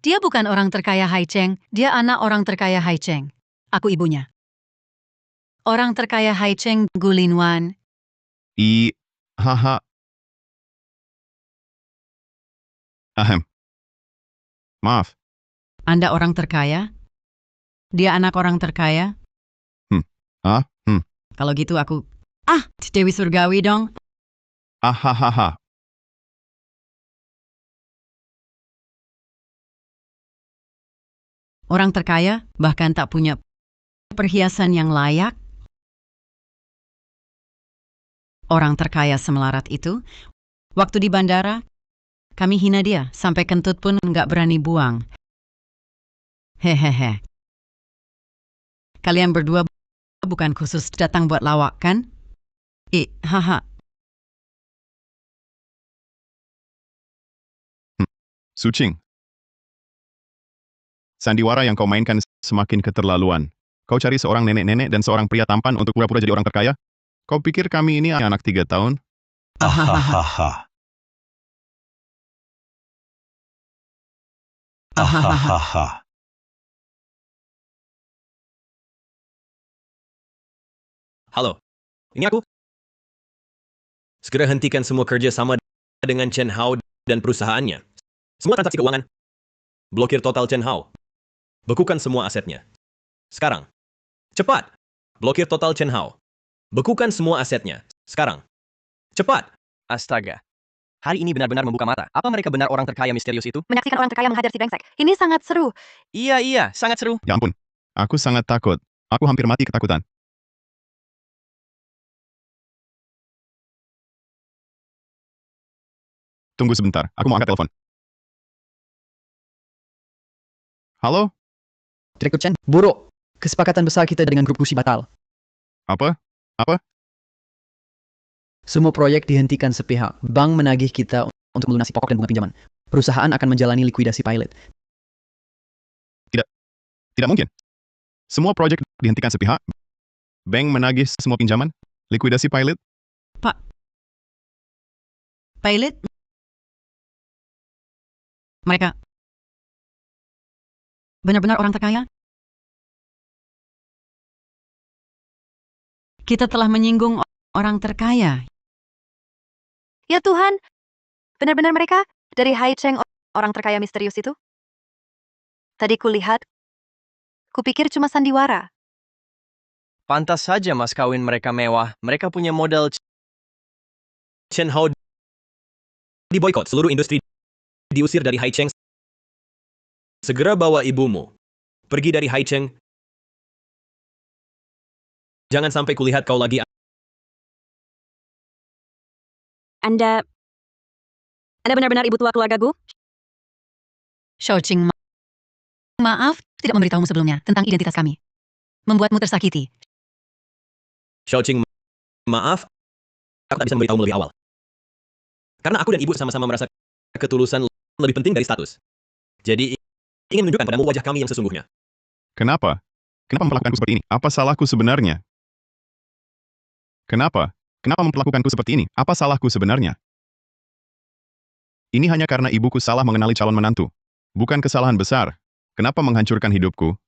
Dia bukan orang terkaya Hai Cheng, dia anak orang terkaya Hai Cheng. Aku ibunya. Orang terkaya Hai Cheng, Gu Linwan. Haha. Ahem. Maaf. Anda orang terkaya? Dia anak orang terkaya? Ah, Kalau gitu aku... Dewi Surgawi dong. Ahahaha. Orang terkaya bahkan tak punya perhiasan yang layak. Orang terkaya semelarat itu, waktu di bandara, kami hina dia, sampai kentut pun nggak berani buang. Hehehe. Kalian berdua bukan khusus datang buat lawak, kan? Haha. Sucing. Sandiwara yang kau mainkan semakin keterlaluan. Kau cari seorang nenek-nenek dan seorang pria tampan untuk pura-pura jadi orang terkaya? Kau pikir kami ini anak 3 tahun? Ahahaha. Ahahaha. Halo, ini aku. Segera hentikan semua kerja sama dengan Chen Hao dan perusahaannya. Semua transaksi keuangan. Blokir total Chen Hao. Bekukan semua asetnya. Sekarang. Cepat. Blokir total Chen Hao. Bekukan semua asetnya. Sekarang. Cepat. Astaga. Hari ini benar-benar membuka mata. Apa mereka benar orang terkaya misterius itu? Menyaksikan orang terkaya menghajar si brengsek. Ini sangat seru. Iya, sangat seru. Ya ampun. Aku sangat takut. Aku hampir mati ketakutan. Tunggu sebentar. Aku mau angkat telepon. Halo? Direktur Chen, buruk. Kesepakatan besar kita dengan grup Gusi batal. Apa? Semua proyek dihentikan sepihak. Bank menagih kita untuk melunasi pokok dan bunga pinjaman. Perusahaan akan menjalani likuidasi pilot. Tidak mungkin. Semua proyek dihentikan sepihak. Bank menagih semua pinjaman. Likuidasi pilot. Pilot? Mereka benar-benar orang terkaya? Kita telah menyinggung orang terkaya. Ya Tuhan, benar-benar mereka dari Hai Cheng orang terkaya misterius itu? Tadi kulihat, kupikir cuma sandiwara. Pantas saja mas kawin mereka mewah. Mereka punya modal Chen Hao diboykot. Seluruh industri diusir dari Hai Cheng. Segera bawa ibumu. Pergi dari Hai Cheng. Jangan sampai kulihat kau lagi. Anda benar-benar ibu tua keluarga Gu? Shouching, maaf, tidak memberitahumu sebelumnya tentang identitas kami. Membuatmu tersakiti. Shouching, maaf. Aku tak bisa memberitahumu lebih awal. Karena aku dan ibu sama-sama merasa ketulusan lebih penting dari status. Jadi, ingin menunjukkan padamu wajah kami yang sesungguhnya. Kenapa? Kenapa memperlakukanku seperti ini? Apa salahku sebenarnya? Kenapa? Kenapa memperlakukanku seperti ini? Apa salahku sebenarnya? Ini hanya karena ibuku salah mengenali calon menantu. Bukan kesalahan besar. Kenapa menghancurkan hidupku?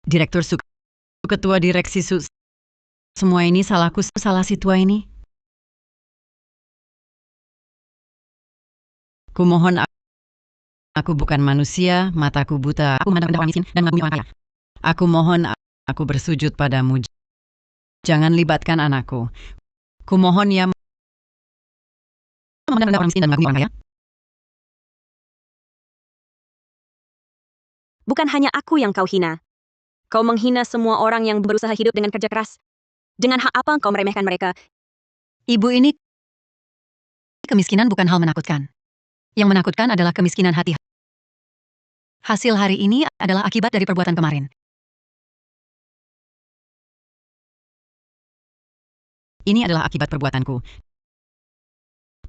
Direktur Suk, ketua direksi Suk. Semua ini salahku, salah si tua ini. Kumohon, aku bukan manusia, mataku buta. Aku memandang orang miskin dan mengagumi orang kaya. Aku mohon, aku bersujud padamu. Jangan libatkan anakku. Kumohon ya, memandang orang miskin dan mengagumi orang kaya. Bukan hanya aku yang kau hina. Kau menghina semua orang yang berusaha hidup dengan kerja keras. Dengan hak apa kau meremehkan mereka? Ibu ini, kemiskinan bukan hal menakutkan. Yang menakutkan adalah kemiskinan hati. Hasil hari ini adalah akibat dari perbuatan kemarin. Ini adalah akibat perbuatanku.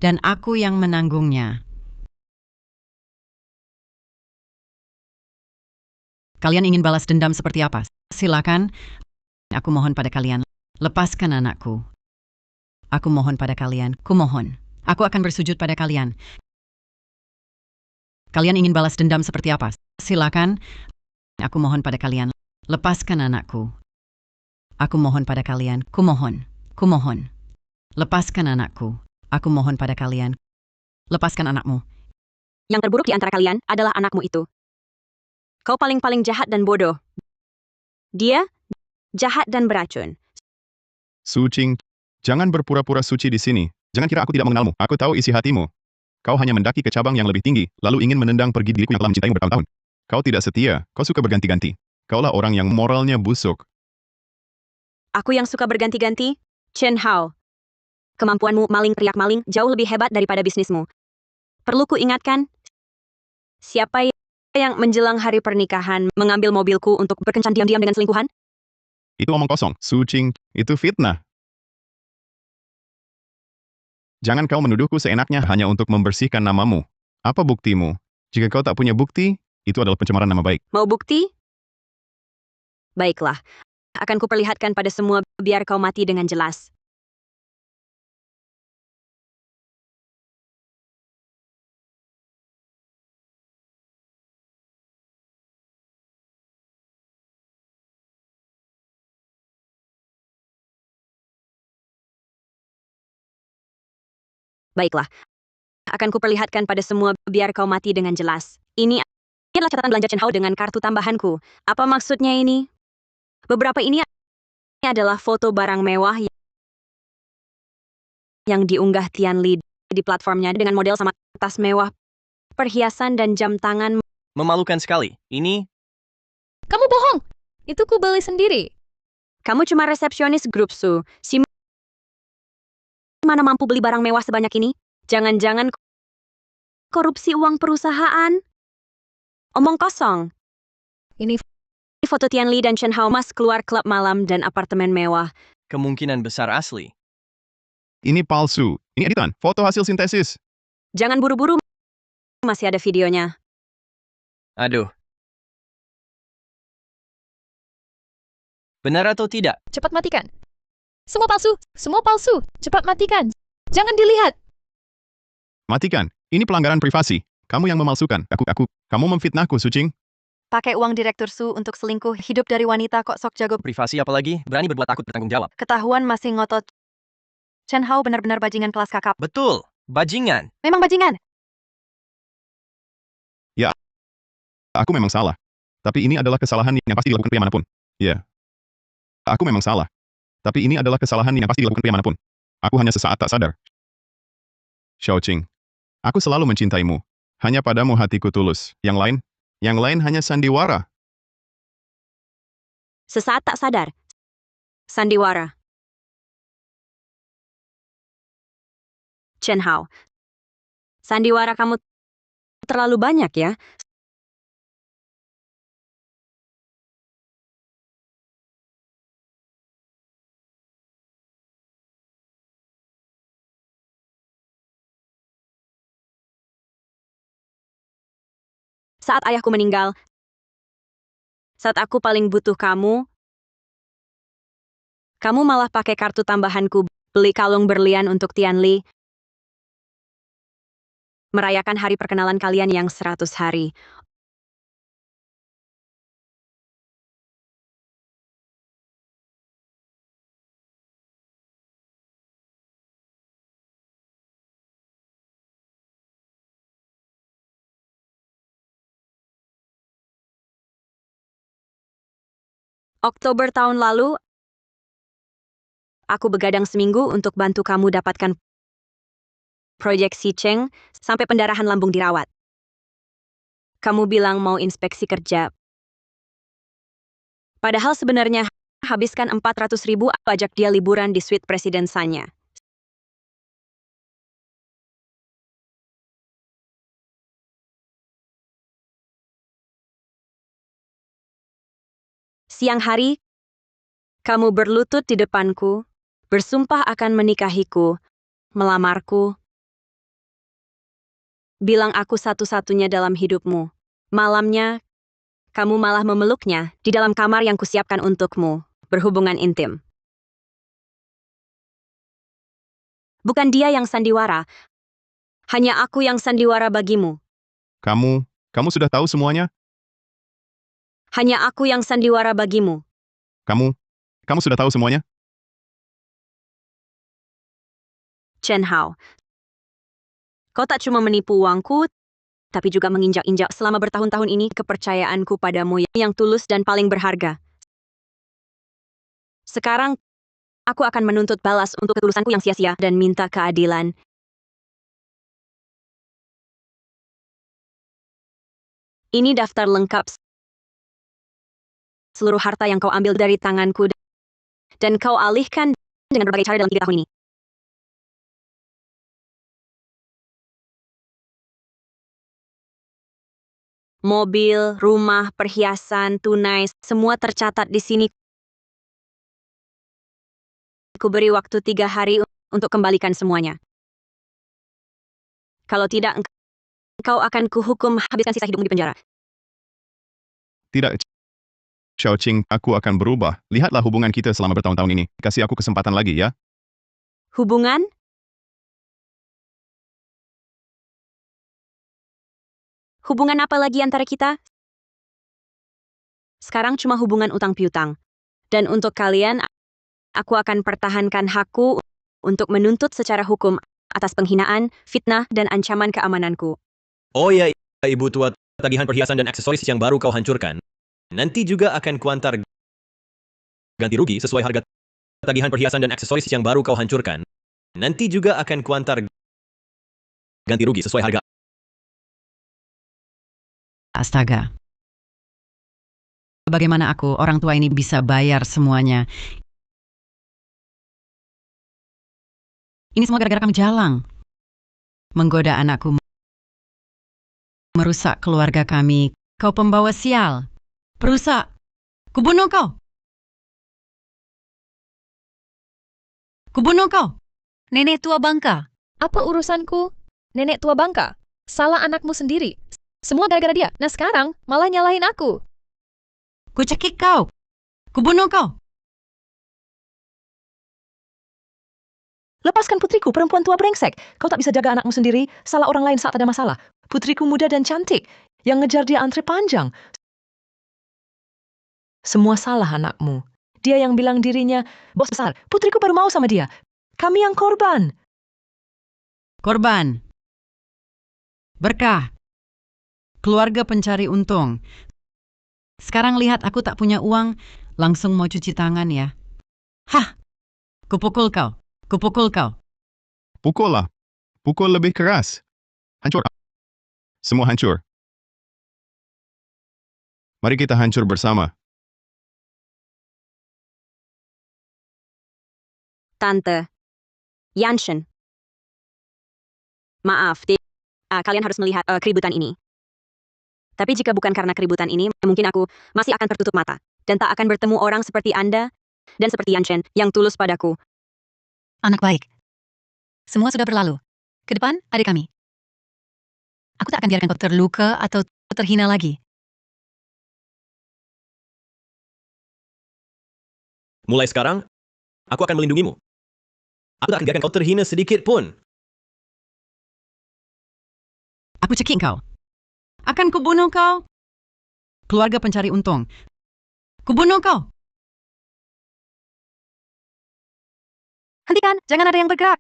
Dan aku yang menanggungnya. Kalian ingin balas dendam seperti apa? Silakan. Aku mohon pada kalian, lepaskan anakku. Aku mohon pada kalian, kumohon. Aku akan bersujud pada kalian. Kalian ingin balas dendam seperti apa? Silakan. Aku mohon pada kalian, lepaskan anakku. Aku mohon pada kalian, kumohon. Lepaskan anakku. Aku mohon pada kalian. Lepaskan anakmu. Yang terburuk di antara kalian adalah anakmu itu. Kau paling-paling jahat dan bodoh. Dia jahat dan beracun. Sucing, jangan berpura-pura suci di sini. Jangan kira aku tidak mengenalmu. Aku tahu isi hatimu. Kau hanya mendaki ke cabang yang lebih tinggi, lalu ingin menendang pergi diriku yang telah mencintaimu bertahun-tahun. Kau tidak setia, kau suka berganti-ganti. Kaulah orang yang moralnya busuk. Aku yang suka berganti-ganti, Chen Hao. Kemampuanmu maling teriak maling jauh lebih hebat daripada bisnismu. Perlu ku ingatkan, siapa yang menjelang hari pernikahan mengambil mobilku untuk berkencan diam-diam dengan selingkuhan? Itu omong kosong. Sucing, itu fitnah. Jangan kau menuduhku seenaknya hanya untuk membersihkan namamu. Apa buktimu? Jika kau tak punya bukti, itu adalah pencemaran nama baik. Mau bukti? Baiklah, akan kuperlihatkan pada semua biar kau mati dengan jelas. Baiklah, akan kuperlihatkan pada semua biar kau mati dengan jelas. Ini adalah catatan belanja Chen Hao dengan kartu tambahanku. Apa maksudnya ini? Beberapa ini adalah foto barang mewah yang diunggah Tian Li di platformnya dengan model sama tas mewah, perhiasan dan jam tangan. Memalukan sekali. Ini Kamu bohong! Itu ku beli sendiri. Kamu cuma resepsionis grup Su. Si mana mampu beli barang mewah sebanyak ini? Jangan-jangan korupsi uang perusahaan? Omong kosong. Ini Foto Tian Li dan Chen Hao Mas keluar klub malam dan apartemen mewah. kemungkinan besar asli. Ini palsu. Ini editan. Foto hasil sintesis. Jangan buru-buru. Masih ada videonya. Aduh. Benar atau tidak? cepat matikan. Semua palsu, semua palsu. Cepat matikan. Jangan dilihat. Matikan. Ini pelanggaran privasi. Kamu yang memalsukan. Kamu memfitnahku, Sucing. Pakai uang Direktur Su untuk selingkuh, hidup dari wanita kok sok jago. Privasi apalagi? Berani berbuat takut bertanggung jawab. Ketahuan masih ngotot. Chen Hao benar-benar bajingan kelas kakap. Betul. Bajingan. Memang bajingan. Aku memang salah. Tapi ini adalah kesalahan yang pasti dilakukan pria manapun. Ya. Aku memang salah. Tapi ini adalah kesalahan yang pasti dilakukan pria manapun. Aku hanya sesaat tak sadar. Xiaoqing, aku selalu mencintaimu. Hanya padamu hatiku tulus. Yang lain hanya sandiwara. Sesaat tak sadar. Sandiwara. Chen Hao. Sandiwara kamu terlalu banyak ya. Saat ayahku meninggal, saat aku paling butuh kamu malah pakai kartu tambahanku beli kalung berlian untuk Tian Li. Merayakan hari perkenalan kalian yang 100 hari. Oktober tahun lalu, aku begadang seminggu untuk bantu kamu dapatkan proyek Si Cheng sampai pendarahan lambung dirawat. Kamu bilang mau inspeksi kerja. Padahal sebenarnya habiskan 400.000 ajak dia liburan di suite presidensannya. Siang hari, kamu berlutut di depanku, bersumpah akan menikahiku, melamarku. Bilang aku satu-satunya dalam hidupmu. Malamnya, kamu malah memeluknya di dalam kamar yang kusiapkan untukmu, berhubungan intim. Bukan dia yang sandiwara, hanya aku yang sandiwara bagimu. Kamu sudah tahu semuanya? Hanya aku yang sandiwara bagimu. Kamu sudah tahu semuanya? Chen Hao. Kau tak cuma menipu uangku, tapi juga menginjak-injak selama bertahun-tahun ini kepercayaanku padamu yang tulus dan paling berharga. Sekarang, aku akan menuntut balas untuk ketulusanku yang sia-sia dan minta keadilan. Ini daftar lengkap seluruh harta yang kau ambil dari tanganku dan kau alihkan dengan berbagai cara dalam 3 tahun ini. Mobil, rumah, perhiasan, tunai, semua tercatat di sini. Ku beri waktu 3 hari untuk kembalikan semuanya. Kalau tidak, engkau akan kuhukum habiskan sisa hidupmu di penjara. Tidak, Xiaoqing, aku akan berubah. Lihatlah hubungan kita selama bertahun-tahun ini. Kasih aku kesempatan lagi, ya? Hubungan? Hubungan apa lagi antara kita? Sekarang cuma hubungan utang piutang. Dan untuk kalian, aku akan pertahankan hakku untuk menuntut secara hukum atas penghinaan, fitnah, dan ancaman keamananku. Oh ya, Ibu Tua, tagihan perhiasan dan aksesoris yang baru kau hancurkan. Nanti juga akan kuantar ganti rugi sesuai harga tagihan perhiasan dan aksesoris yang baru kau hancurkan. Nanti juga akan kuantar ganti rugi sesuai harga. Astaga. Bagaimana aku, orang tua ini bisa bayar semuanya? Ini semua gara-gara kamu jalang. Menggoda anakku. Merusak keluarga kami. Kau pembawa sial. Perusak. Kubunuh kau. Kubunuh kau. Nenek tua bangka. Apa urusanku? Nenek tua bangka. Salah anakmu sendiri. Semua gara-gara dia. Nah sekarang malah nyalahin aku. Kucekik kau. Kubunuh kau. Lepaskan putriku, perempuan tua brengsek. Kau tak bisa jaga anakmu sendiri, salah orang lain saat ada masalah. Putriku muda dan cantik, yang ngejar dia antre panjang. Semua salah anakmu. Dia yang bilang dirinya, bos besar, putriku baru mau sama dia. Kami yang korban. Korban. Berkah. Keluarga pencari untung. Sekarang lihat aku tak punya uang, langsung mau cuci tangan ya. Hah! Kupukul kau. Kupukul kau. Pukullah. Pukul lebih keras. Hancur. Semua hancur. Mari kita hancur bersama. Tante. Yanshen. Maaf, kalian harus melihat keributan ini. Tapi jika bukan karena keributan ini, mungkin aku masih akan tertutup mata. Dan tak akan bertemu orang seperti Anda dan seperti Yanshen yang tulus padaku. Anak baik. Semua sudah berlalu. Ke depan, adik kami. Aku tak akan biarkan kau terluka atau terhina lagi. Mulai sekarang, aku akan melindungimu. Aku tak akan biarkan kau terhina sedikit pun. Aku cekik kau. Akan kubunuh kau. Keluarga pencari untung. Kubunuh kau. Hentikan, jangan ada yang bergerak.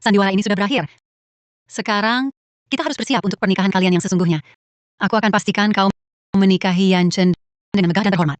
Sandiwara ini sudah berakhir. Sekarang, kita harus bersiap untuk pernikahan kalian yang sesungguhnya. Aku akan pastikan kau menikahi Yanshen dengan megah dan terhormat.